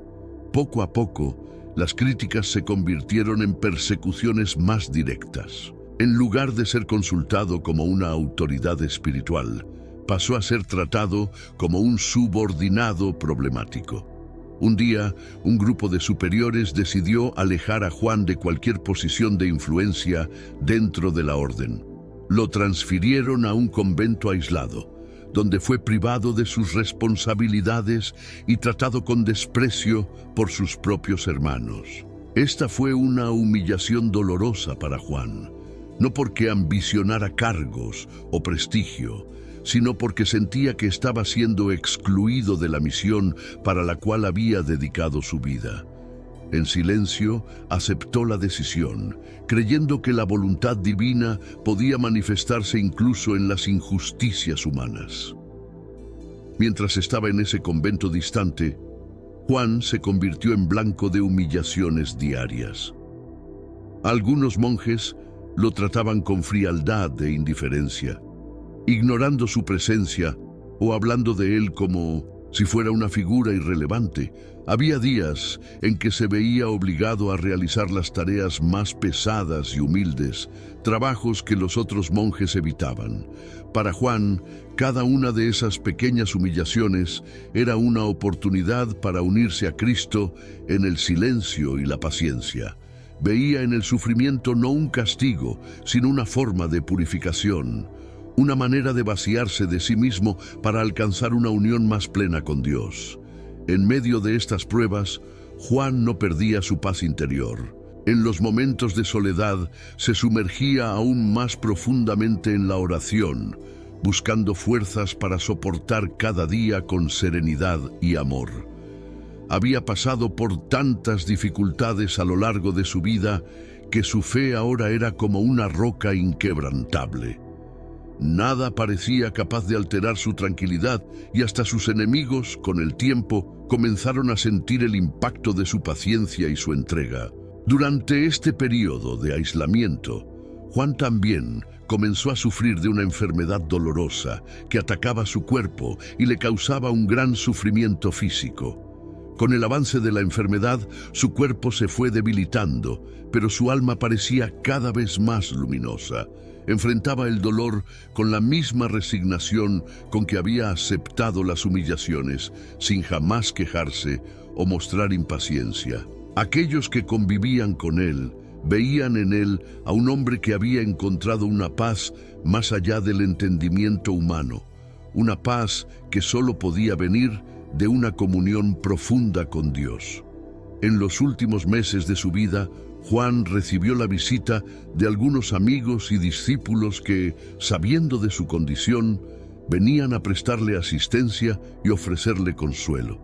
Poco a poco, las críticas se convirtieron en persecuciones más directas. En lugar de ser consultado como una autoridad espiritual, pasó a ser tratado como un subordinado problemático. Un día, un grupo de superiores decidió alejar a Juan de cualquier posición de influencia dentro de la orden. Lo transfirieron a un convento aislado, donde fue privado de sus responsabilidades y tratado con desprecio por sus propios hermanos. Esta fue una humillación dolorosa para Juan, no porque ambicionara cargos o prestigio, sino porque sentía que estaba siendo excluido de la misión para la cual había dedicado su vida. En silencio, aceptó la decisión, creyendo que la voluntad divina podía manifestarse incluso en las injusticias humanas. Mientras estaba en ese convento distante, Juan se convirtió en blanco de humillaciones diarias. Algunos monjes lo trataban con frialdad e indiferencia, ignorando su presencia o hablando de él como si fuera una figura irrelevante. Había días en que se veía obligado a realizar las tareas más pesadas y humildes, trabajos que los otros monjes evitaban. Para Juan, cada una de esas pequeñas humillaciones era una oportunidad para unirse a Cristo en el silencio y la paciencia. Veía en el sufrimiento no un castigo, sino una forma de purificación, una manera de vaciarse de sí mismo para alcanzar una unión más plena con Dios. En medio de estas pruebas, Juan no perdía su paz interior. En los momentos de soledad se sumergía aún más profundamente en la oración, buscando fuerzas para soportar cada día con serenidad y amor. Había pasado por tantas dificultades a lo largo de su vida que su fe ahora era como una roca inquebrantable. Nada parecía capaz de alterar su tranquilidad y hasta sus enemigos, con el tiempo, comenzaron a sentir el impacto de su paciencia y su entrega. Durante este periodo de aislamiento, Juan también comenzó a sufrir de una enfermedad dolorosa que atacaba su cuerpo y le causaba un gran sufrimiento físico. Con el avance de la enfermedad, su cuerpo se fue debilitando, pero su alma parecía cada vez más luminosa. Enfrentaba el dolor con la misma resignación con que había aceptado las humillaciones, sin jamás quejarse o mostrar impaciencia. Aquellos que convivían con él veían en él a un hombre que había encontrado una paz más allá del entendimiento humano, una paz que solo podía venir de una comunión profunda con Dios. En los últimos meses de su vida, Juan recibió la visita de algunos amigos y discípulos que, sabiendo de su condición, venían a prestarle asistencia y ofrecerle consuelo.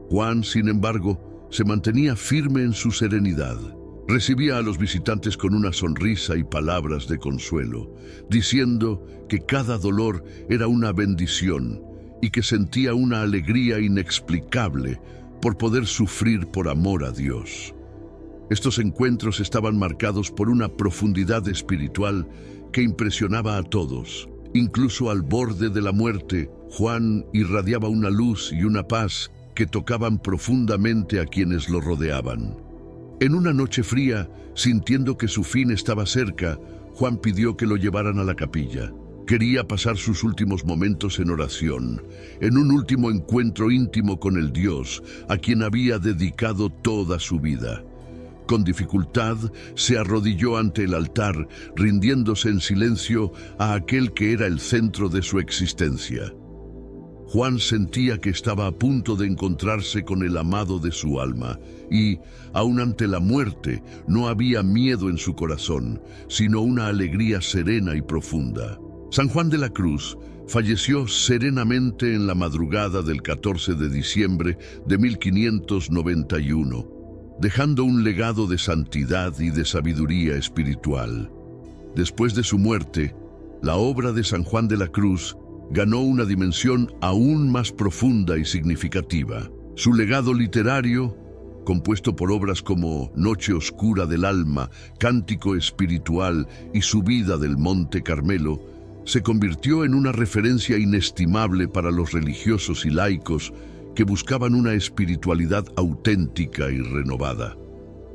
Juan, sin embargo, se mantenía firme en su serenidad. Recibía a los visitantes con una sonrisa y palabras de consuelo, diciendo que cada dolor era una bendición y que sentía una alegría inexplicable por poder sufrir por amor a Dios. Estos encuentros estaban marcados por una profundidad espiritual que impresionaba a todos. Incluso al borde de la muerte, Juan irradiaba una luz y una paz que tocaban profundamente a quienes lo rodeaban. En una noche fría, sintiendo que su fin estaba cerca, Juan pidió que lo llevaran a la capilla. Quería pasar sus últimos momentos en oración, en un último encuentro íntimo con el Dios a quien había dedicado toda su vida. Con dificultad, se arrodilló ante el altar, rindiéndose en silencio a aquel que era el centro de su existencia. Juan sentía que estaba a punto de encontrarse con el amado de su alma y, aun ante la muerte, no había miedo en su corazón, sino una alegría serena y profunda. San Juan de la Cruz falleció serenamente en la madrugada del 14 de diciembre de 1591, dejando un legado de santidad y de sabiduría espiritual. Después de su muerte, la obra de San Juan de la Cruz ganó una dimensión aún más profunda y significativa. Su legado literario, compuesto por obras como Noche Oscura del Alma, Cántico Espiritual y Subida del Monte Carmelo, se convirtió en una referencia inestimable para los religiosos y laicos que buscaban una espiritualidad auténtica y renovada.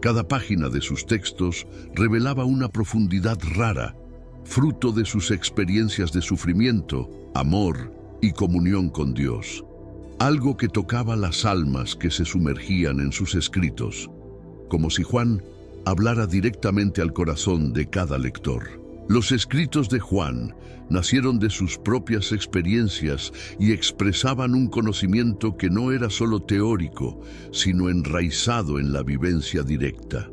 Cada página de sus textos revelaba una profundidad rara, fruto de sus experiencias de sufrimiento, amor y comunión con Dios. Algo que tocaba las almas que se sumergían en sus escritos, como si Juan hablara directamente al corazón de cada lector. Los escritos de Juan nacieron de sus propias experiencias y expresaban un conocimiento que no era solo teórico, sino enraizado en la vivencia directa.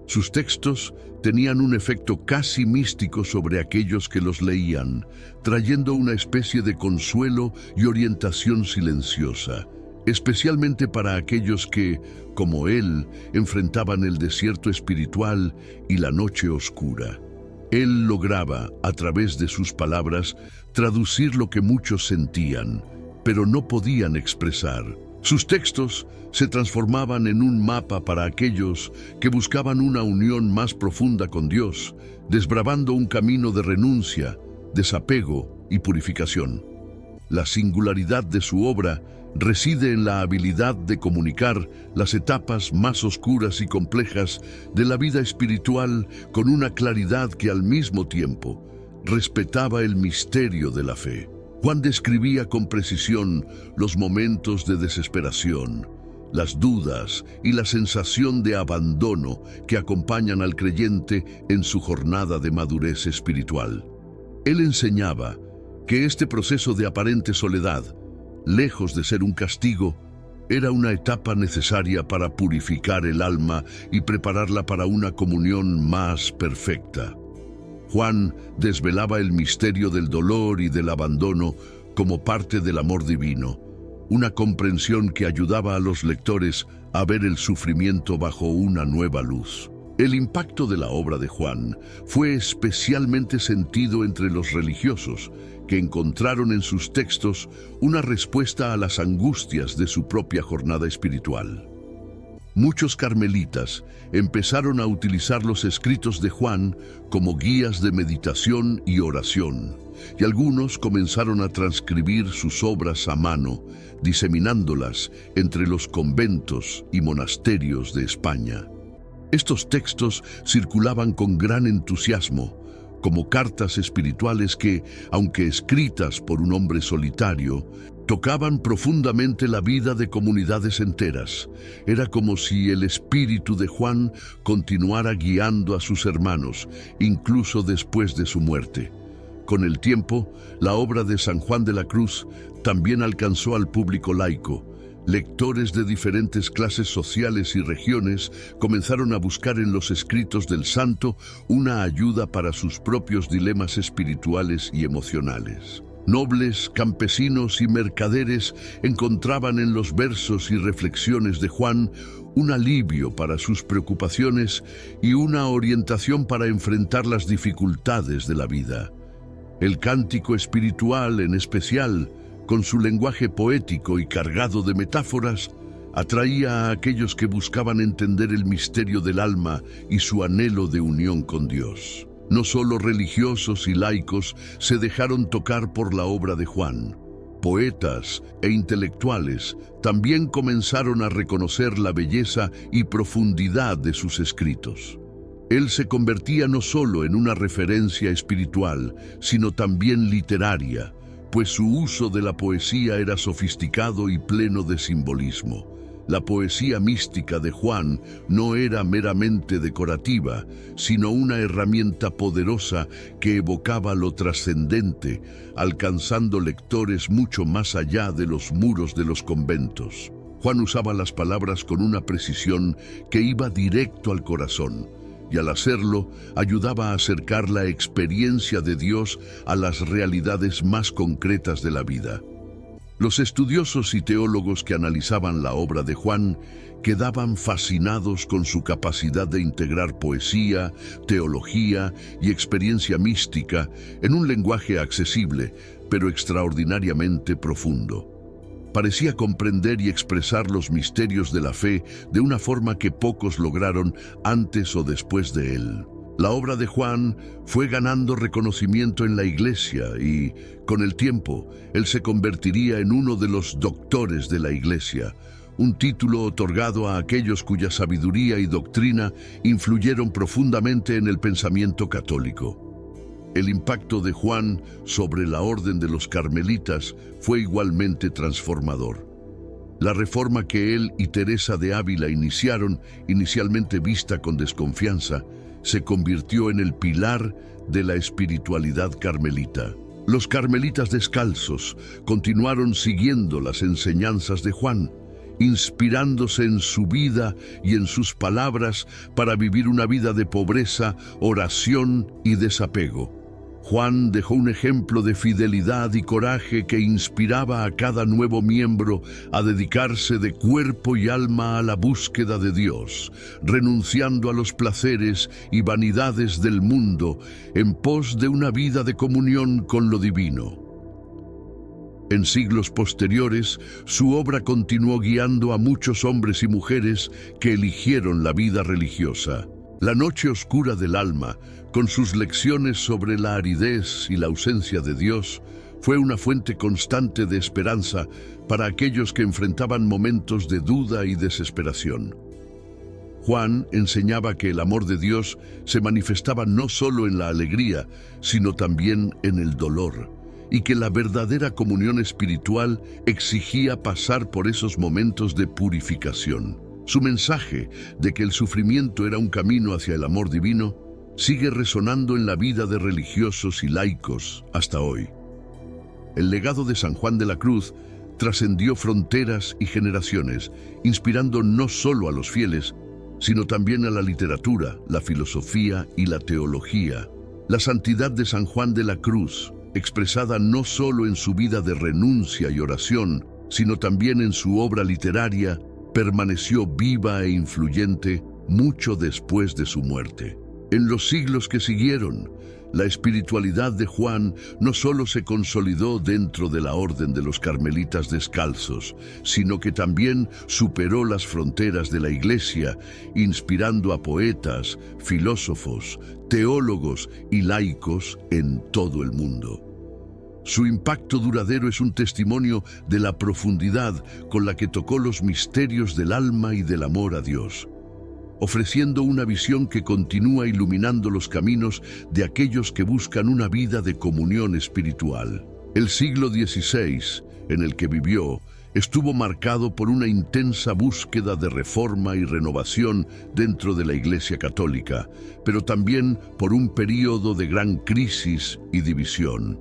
Sus textos tenían un efecto casi místico sobre aquellos que los leían, trayendo una especie de consuelo y orientación silenciosa, especialmente para aquellos que, como él, enfrentaban el desierto espiritual y la noche oscura. Él lograba, a través de sus palabras, traducir lo que muchos sentían, pero no podían expresar. Sus textos se transformaban en un mapa para aquellos que buscaban una unión más profunda con Dios, desbravando un camino de renuncia, desapego y purificación. La singularidad de su obra reside en la habilidad de comunicar las etapas más oscuras y complejas de la vida espiritual con una claridad que al mismo tiempo respetaba el misterio de la fe. Juan describía con precisión los momentos de desesperación, las dudas y la sensación de abandono que acompañan al creyente en su jornada de madurez espiritual. Él enseñaba que este proceso de aparente soledad, lejos de ser un castigo, era una etapa necesaria para purificar el alma y prepararla para una comunión más perfecta. Juan desvelaba el misterio del dolor y del abandono como parte del amor divino, una comprensión que ayudaba a los lectores a ver el sufrimiento bajo una nueva luz. El impacto de la obra de Juan fue especialmente sentido entre los religiosos, que encontraron en sus textos una respuesta a las angustias de su propia jornada espiritual. Muchos carmelitas empezaron a utilizar los escritos de Juan como guías de meditación y oración, y algunos comenzaron a transcribir sus obras a mano, diseminándolas entre los conventos y monasterios de España. Estos textos circulaban con gran entusiasmo, como cartas espirituales que, aunque escritas por un hombre solitario, tocaban profundamente la vida de comunidades enteras. Era como si el espíritu de Juan continuara guiando a sus hermanos, incluso después de su muerte. Con el tiempo, la obra de San Juan de la Cruz también alcanzó al público laico. Lectores de diferentes clases sociales y regiones comenzaron a buscar en los escritos del santo una ayuda para sus propios dilemas espirituales y emocionales. Nobles, campesinos y mercaderes encontraban en los versos y reflexiones de Juan un alivio para sus preocupaciones y una orientación para enfrentar las dificultades de la vida. El cántico espiritual, en especial, con su lenguaje poético y cargado de metáforas, atraía a aquellos que buscaban entender el misterio del alma y su anhelo de unión con Dios. No solo religiosos y laicos se dejaron tocar por la obra de Juan. Poetas e intelectuales también comenzaron a reconocer la belleza y profundidad de sus escritos. Él se convertía no solo en una referencia espiritual, sino también literaria, pues su uso de la poesía era sofisticado y pleno de simbolismo. La poesía mística de Juan no era meramente decorativa, sino una herramienta poderosa que evocaba lo trascendente, alcanzando lectores mucho más allá de los muros de los conventos. Juan usaba las palabras con una precisión que iba directo al corazón, y al hacerlo ayudaba a acercar la experiencia de Dios a las realidades más concretas de la vida. Los estudiosos y teólogos que analizaban la obra de Juan quedaban fascinados con su capacidad de integrar poesía, teología y experiencia mística en un lenguaje accesible, pero extraordinariamente profundo. Parecía comprender y expresar los misterios de la fe de una forma que pocos lograron antes o después de él. La obra de Juan fue ganando reconocimiento en la Iglesia y, con el tiempo, él se convertiría en uno de los doctores de la Iglesia, un título otorgado a aquellos cuya sabiduría y doctrina influyeron profundamente en el pensamiento católico. El impacto de Juan sobre la orden de los carmelitas fue igualmente transformador. La reforma que él y Teresa de Ávila iniciaron, inicialmente vista con desconfianza, se convirtió en el pilar de la espiritualidad carmelita. Los carmelitas descalzos continuaron siguiendo las enseñanzas de Juan, inspirándose en su vida y en sus palabras para vivir una vida de pobreza, oración y desapego. Juan dejó un ejemplo de fidelidad y coraje que inspiraba a cada nuevo miembro a dedicarse de cuerpo y alma a la búsqueda de Dios, renunciando a los placeres y vanidades del mundo en pos de una vida de comunión con lo divino. En siglos posteriores, su obra continuó guiando a muchos hombres y mujeres que eligieron la vida religiosa. La noche oscura del alma, con sus lecciones sobre la aridez y la ausencia de Dios, fue una fuente constante de esperanza para aquellos que enfrentaban momentos de duda y desesperación. Juan enseñaba que el amor de Dios se manifestaba no solo en la alegría, sino también en el dolor, y que la verdadera comunión espiritual exigía pasar por esos momentos de purificación. Su mensaje de que el sufrimiento era un camino hacia el amor divino sigue resonando en la vida de religiosos y laicos hasta hoy. El legado de San Juan de la Cruz trascendió fronteras y generaciones, inspirando no solo a los fieles, sino también a la literatura, la filosofía y la teología. La santidad de San Juan de la Cruz, expresada no solo en su vida de renuncia y oración, sino también en su obra literaria, permaneció viva e influyente mucho después de su muerte. En los siglos que siguieron, la espiritualidad de Juan no solo se consolidó dentro de la orden de los carmelitas descalzos, sino que también superó las fronteras de la Iglesia, inspirando a poetas, filósofos, teólogos y laicos en todo el mundo. Su impacto duradero es un testimonio de la profundidad con la que tocó los misterios del alma y del amor a Dios, ofreciendo una visión que continúa iluminando los caminos de aquellos que buscan una vida de comunión espiritual. El siglo XVI, en el que vivió, estuvo marcado por una intensa búsqueda de reforma y renovación dentro de la Iglesia Católica, pero también por un período de gran crisis y división.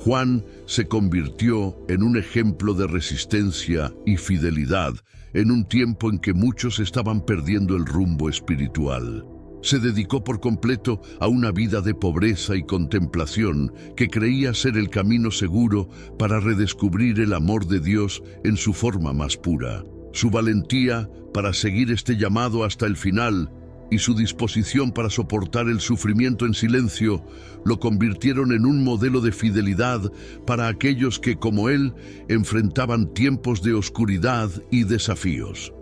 Juan se convirtió en un ejemplo de resistencia y fidelidad en un tiempo en que muchos estaban perdiendo el rumbo espiritual. Se dedicó por completo a una vida de pobreza y contemplación que creía ser el camino seguro para redescubrir el amor de Dios en su forma más pura. Su valentía para seguir este llamado hasta el final y su disposición para soportar el sufrimiento en silencio lo convirtieron en un modelo de fidelidad para aquellos que, como él, enfrentaban tiempos de oscuridad y desafíos.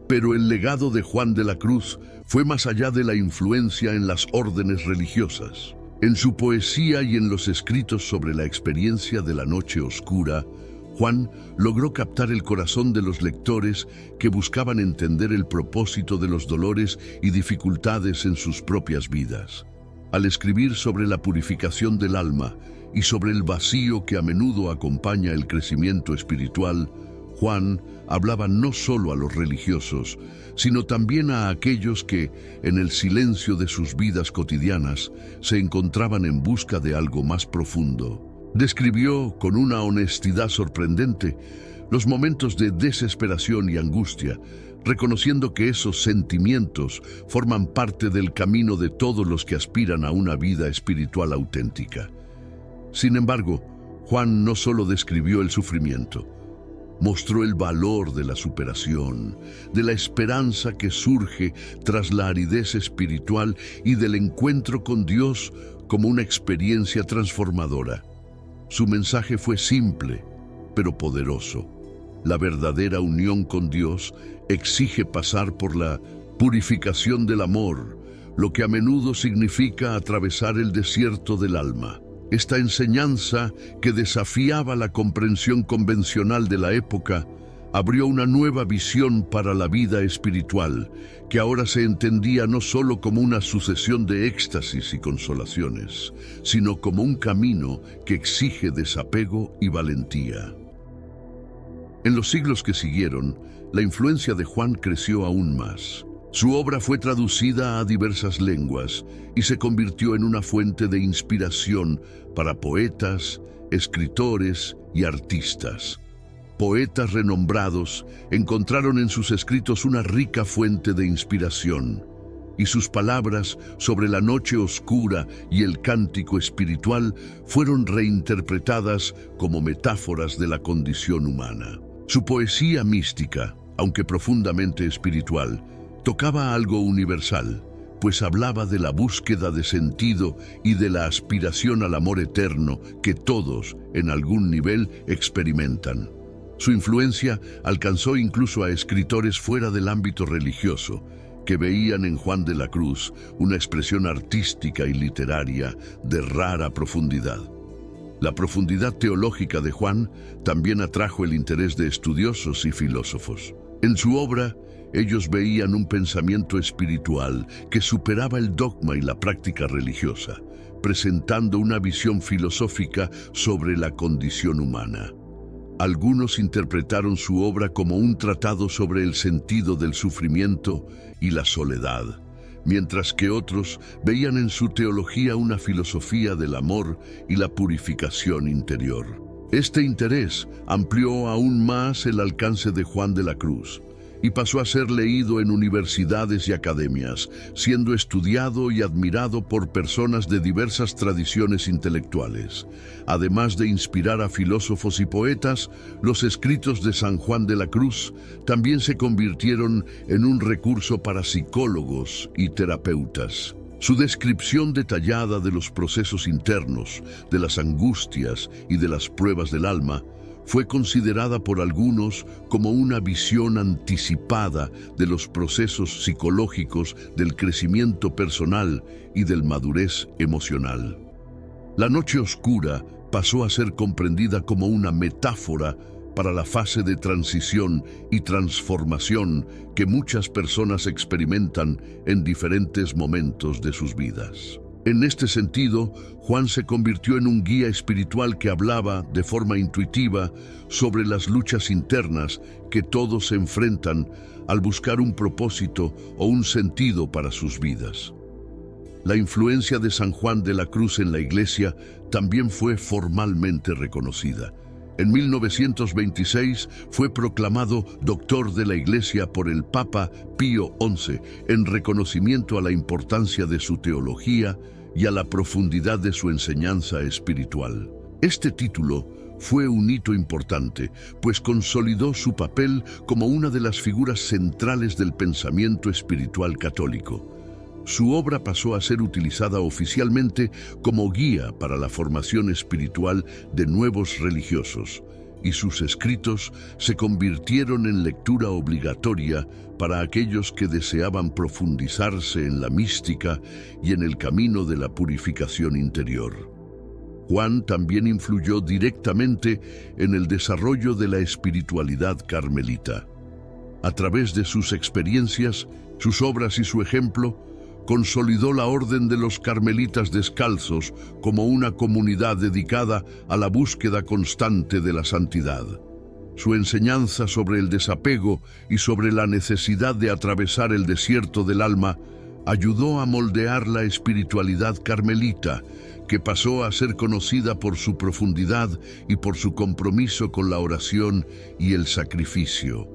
Pero el legado de Juan de la Cruz fue más allá de la influencia en las órdenes religiosas. En su poesía y en los escritos sobre la experiencia de la noche oscura, Juan logró captar el corazón de los lectores que buscaban entender el propósito de los dolores y dificultades en sus propias vidas. Al escribir sobre la purificación del alma y sobre el vacío que a menudo acompaña el crecimiento espiritual, Juan hablaba no solo a los religiosos, sino también a aquellos que, en el silencio de sus vidas cotidianas, se encontraban en busca de algo más profundo. Describió con una honestidad sorprendente los momentos de desesperación y angustia, reconociendo que esos sentimientos forman parte del camino de todos los que aspiran a una vida espiritual auténtica. Sin embargo, Juan no solo describió el sufrimiento, mostró el valor de la superación, de la esperanza que surge tras la aridez espiritual y del encuentro con Dios como una experiencia transformadora. Su mensaje fue simple, pero poderoso. La verdadera unión con Dios exige pasar por la purificación del amor, lo que a menudo significa atravesar el desierto del alma. Esta enseñanza, que desafiaba la comprensión convencional de la época, abrió una nueva visión para la vida espiritual, que ahora se entendía no solo como una sucesión de éxtasis y consolaciones, sino como un camino que exige desapego y valentía. En los siglos que siguieron, la influencia de Juan creció aún más. Su obra fue traducida a diversas lenguas y se convirtió en una fuente de inspiración para poetas, escritores y artistas. Poetas renombrados encontraron en sus escritos una rica fuente de inspiración, y sus palabras sobre la noche oscura y el cántico espiritual fueron reinterpretadas como metáforas de la condición humana. Su poesía mística, aunque profundamente espiritual, tocaba algo universal, pues hablaba de la búsqueda de sentido y de la aspiración al amor eterno que todos, en algún nivel, experimentan. Su influencia alcanzó incluso a escritores fuera del ámbito religioso, que veían en Juan de la Cruz una expresión artística y literaria de rara profundidad. La profundidad teológica de Juan también atrajo el interés de estudiosos y filósofos. En su obra, ellos veían un pensamiento espiritual que superaba el dogma y la práctica religiosa, presentando una visión filosófica sobre la condición humana. Algunos interpretaron su obra como un tratado sobre el sentido del sufrimiento y la soledad, mientras que otros veían en su teología una filosofía del amor y la purificación interior. Este interés amplió aún más el alcance de Juan de la Cruz y pasó a ser leído en universidades y academias, siendo estudiado y admirado por personas de diversas tradiciones intelectuales. Además de inspirar a filósofos y poetas, los escritos de San Juan de la Cruz también se convirtieron en un recurso para psicólogos y terapeutas. Su descripción detallada de los procesos internos, de las angustias y de las pruebas del alma, fue considerada por algunos como una visión anticipada de los procesos psicológicos del crecimiento personal y del madurez emocional. La noche oscura pasó a ser comprendida como una metáfora para la fase de transición y transformación que muchas personas experimentan en diferentes momentos de sus vidas. En este sentido, Juan se convirtió en un guía espiritual que hablaba de forma intuitiva sobre las luchas internas que todos se enfrentan al buscar un propósito o un sentido para sus vidas. La influencia de San Juan de la Cruz en la Iglesia también fue formalmente reconocida. En 1926 fue proclamado doctor de la Iglesia por el Papa Pío XI en reconocimiento a la importancia de su teología y a la profundidad de su enseñanza espiritual. Este título fue un hito importante, pues consolidó su papel como una de las figuras centrales del pensamiento espiritual católico. Su obra pasó a ser utilizada oficialmente como guía para la formación espiritual de nuevos religiosos, y sus escritos se convirtieron en lectura obligatoria para aquellos que deseaban profundizarse en la mística y en el camino de la purificación interior. Juan también influyó directamente en el desarrollo de la espiritualidad carmelita. A través de sus experiencias, sus obras y su ejemplo, consolidó la Orden de los Carmelitas Descalzos como una comunidad dedicada a la búsqueda constante de la santidad. Su enseñanza sobre el desapego y sobre la necesidad de atravesar el desierto del alma ayudó a moldear la espiritualidad carmelita, que pasó a ser conocida por su profundidad y por su compromiso con la oración y el sacrificio.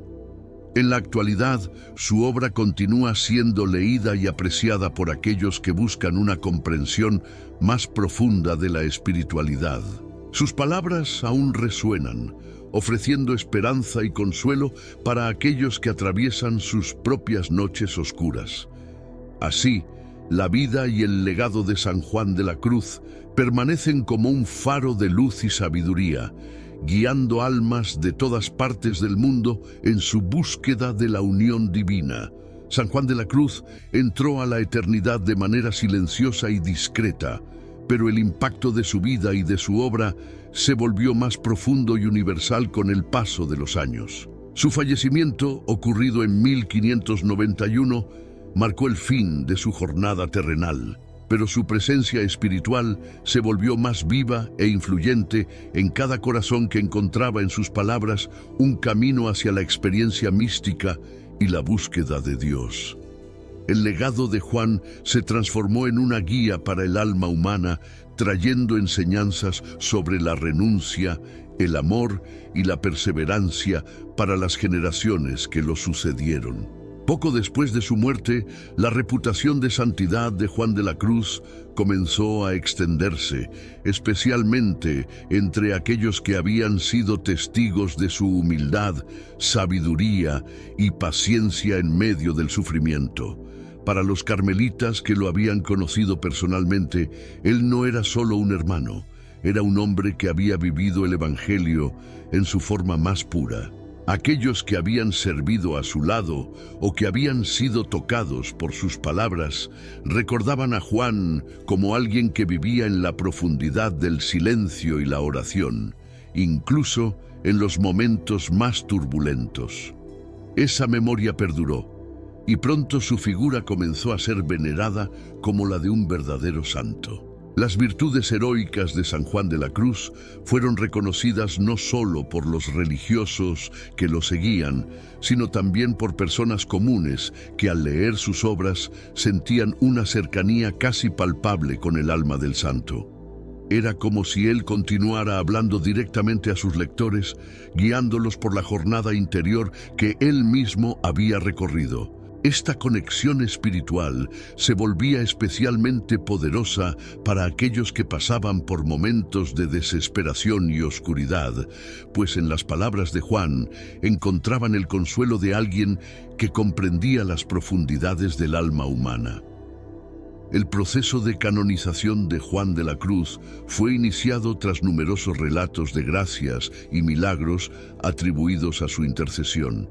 En la actualidad, su obra continúa siendo leída y apreciada por aquellos que buscan una comprensión más profunda de la espiritualidad. Sus palabras aún resuenan, ofreciendo esperanza y consuelo para aquellos que atraviesan sus propias noches oscuras. Así, la vida y el legado de San Juan de la Cruz permanecen como un faro de luz y sabiduría, guiando almas de todas partes del mundo en su búsqueda de la unión divina. San Juan de la Cruz entró a la eternidad de manera silenciosa y discreta, pero el impacto de su vida y de su obra se volvió más profundo y universal con el paso de los años. Su fallecimiento, ocurrido en 1591, marcó el fin de su jornada terrenal, pero su presencia espiritual se volvió más viva e influyente en cada corazón que encontraba en sus palabras un camino hacia la experiencia mística y la búsqueda de Dios. El legado de Juan se transformó en una guía para el alma humana, trayendo enseñanzas sobre la renuncia, el amor y la perseverancia para las generaciones que lo sucedieron. Poco después de su muerte, la reputación de santidad de Juan de la Cruz comenzó a extenderse, especialmente entre aquellos que habían sido testigos de su humildad, sabiduría y paciencia en medio del sufrimiento. Para los carmelitas que lo habían conocido personalmente, él no era solo un hermano, era un hombre que había vivido el Evangelio en su forma más pura. Aquellos que habían servido a su lado o que habían sido tocados por sus palabras recordaban a Juan como alguien que vivía en la profundidad del silencio y la oración, incluso en los momentos más turbulentos. Esa memoria perduró, y pronto su figura comenzó a ser venerada como la de un verdadero santo. Las virtudes heroicas de San Juan de la Cruz fueron reconocidas no solo por los religiosos que lo seguían, sino también por personas comunes que al leer sus obras sentían una cercanía casi palpable con el alma del santo. Era como si él continuara hablando directamente a sus lectores, guiándolos por la jornada interior que él mismo había recorrido. Esta conexión espiritual se volvía especialmente poderosa para aquellos que pasaban por momentos de desesperación y oscuridad, pues en las palabras de Juan encontraban el consuelo de alguien que comprendía las profundidades del alma humana. El proceso de canonización de Juan de la Cruz fue iniciado tras numerosos relatos de gracias y milagros atribuidos a su intercesión.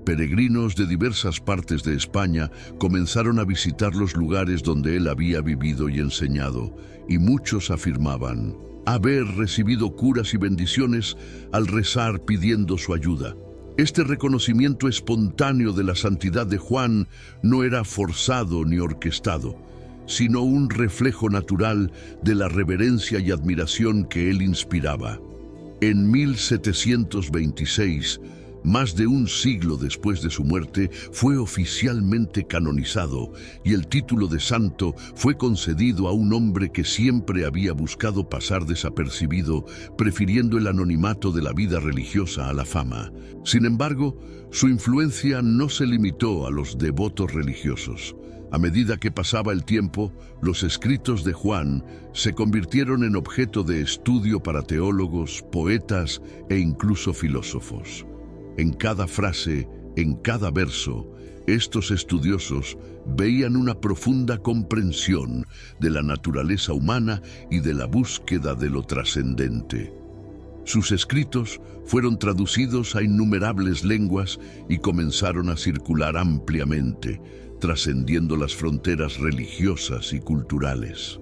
Peregrinos de diversas partes de España comenzaron a visitar los lugares donde él había vivido y enseñado, y muchos afirmaban haber recibido curas y bendiciones al rezar pidiendo su ayuda. Este reconocimiento espontáneo de la santidad de Juan no era forzado ni orquestado, sino un reflejo natural de la reverencia y admiración que él inspiraba. En 1726, más de un siglo después de su muerte, fue oficialmente canonizado y el título de santo fue concedido a un hombre que siempre había buscado pasar desapercibido, prefiriendo el anonimato de la vida religiosa a la fama. Sin embargo, su influencia no se limitó a los devotos religiosos. A medida que pasaba el tiempo, los escritos de Juan se convirtieron en objeto de estudio para teólogos, poetas e incluso filósofos. En cada frase, en cada verso, estos estudiosos veían una profunda comprensión de la naturaleza humana y de la búsqueda de lo trascendente. Sus escritos fueron traducidos a innumerables lenguas y comenzaron a circular ampliamente, trascendiendo las fronteras religiosas y culturales.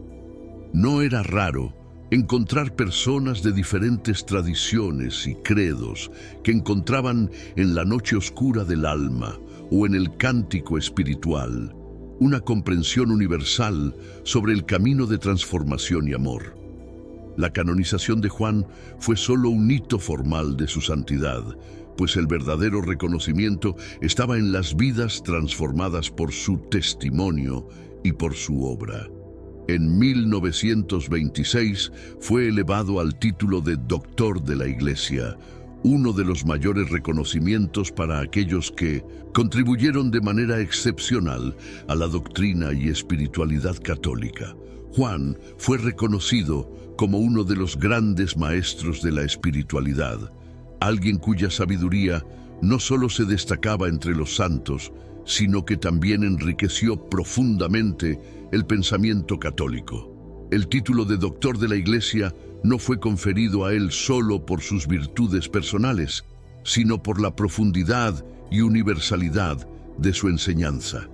No era raro encontrar personas de diferentes tradiciones y credos que encontraban en la noche oscura del alma o en el cántico espiritual una comprensión universal sobre el camino de transformación y amor. La canonización de Juan fue solo un hito formal de su santidad, pues el verdadero reconocimiento estaba en las vidas transformadas por su testimonio y por su obra. En 1926 fue elevado al título de Doctor de la Iglesia, uno de los mayores reconocimientos para aquellos que contribuyeron de manera excepcional a la doctrina y espiritualidad católica. Juan fue reconocido como uno de los grandes maestros de la espiritualidad, alguien cuya sabiduría no solo se destacaba entre los santos, sino que también enriqueció profundamente el pensamiento católico. El título de Doctor de la Iglesia no fue conferido a él solo por sus virtudes personales, sino por la profundidad y universalidad de su enseñanza.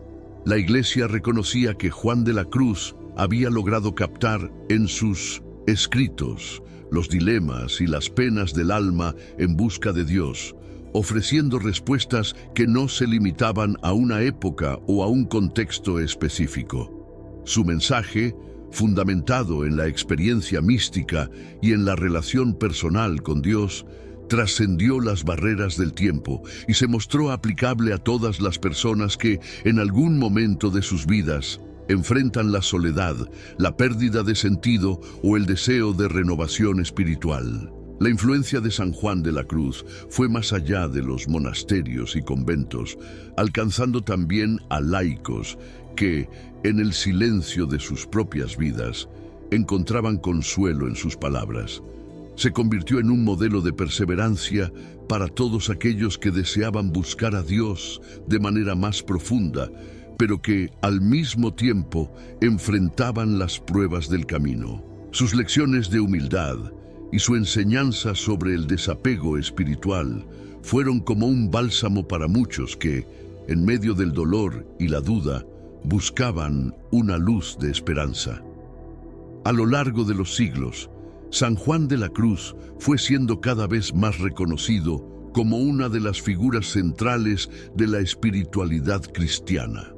La Iglesia reconocía que Juan de la Cruz había logrado captar en sus escritos los dilemas y las penas del alma en busca de Dios, ofreciendo respuestas que no se limitaban a una época o a un contexto específico. Su mensaje, fundamentado en la experiencia mística y en la relación personal con Dios, trascendió las barreras del tiempo y se mostró aplicable a todas las personas que, en algún momento de sus vidas, enfrentan la soledad, la pérdida de sentido o el deseo de renovación espiritual. La influencia de San Juan de la Cruz fue más allá de los monasterios y conventos, alcanzando también a laicos que, en el silencio de sus propias vidas, encontraban consuelo en sus palabras. Se convirtió en un modelo de perseverancia para todos aquellos que deseaban buscar a Dios de manera más profunda, pero que, al mismo tiempo, enfrentaban las pruebas del camino. Sus lecciones de humildad y su enseñanza sobre el desapego espiritual fueron como un bálsamo para muchos que, en medio del dolor y la duda, buscaban una luz de esperanza. A lo largo de los siglos, San Juan de la Cruz fue siendo cada vez más reconocido como una de las figuras centrales de la espiritualidad cristiana.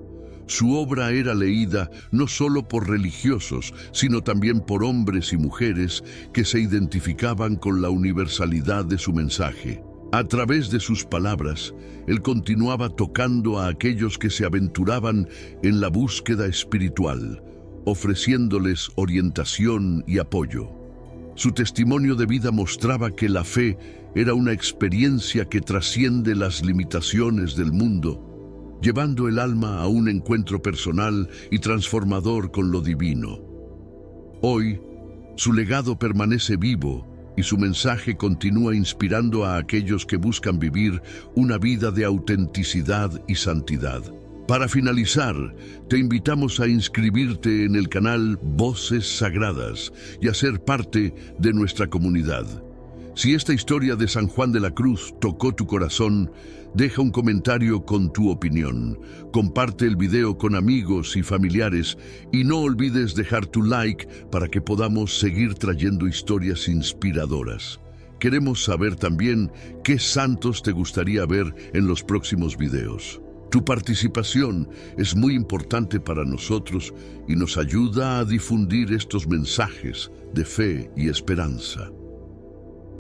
Su obra era leída no solo por religiosos, sino también por hombres y mujeres que se identificaban con la universalidad de su mensaje. A través de sus palabras, él continuaba tocando a aquellos que se aventuraban en la búsqueda espiritual, ofreciéndoles orientación y apoyo. Su testimonio de vida mostraba que la fe era una experiencia que trasciende las limitaciones del mundo, llevando el alma a un encuentro personal y transformador con lo divino. Hoy, su legado permanece vivo y su mensaje continúa inspirando a aquellos que buscan vivir una vida de autenticidad y santidad. Para finalizar, te invitamos a inscribirte en el canal Voces Sagradas y a ser parte de nuestra comunidad. Si esta historia de San Juan de la Cruz tocó tu corazón, deja un comentario con tu opinión, comparte el video con amigos y familiares y no olvides dejar tu like para que podamos seguir trayendo historias inspiradoras. Queremos saber también qué santos te gustaría ver en los próximos videos. Tu participación es muy importante para nosotros y nos ayuda a difundir estos mensajes de fe y esperanza.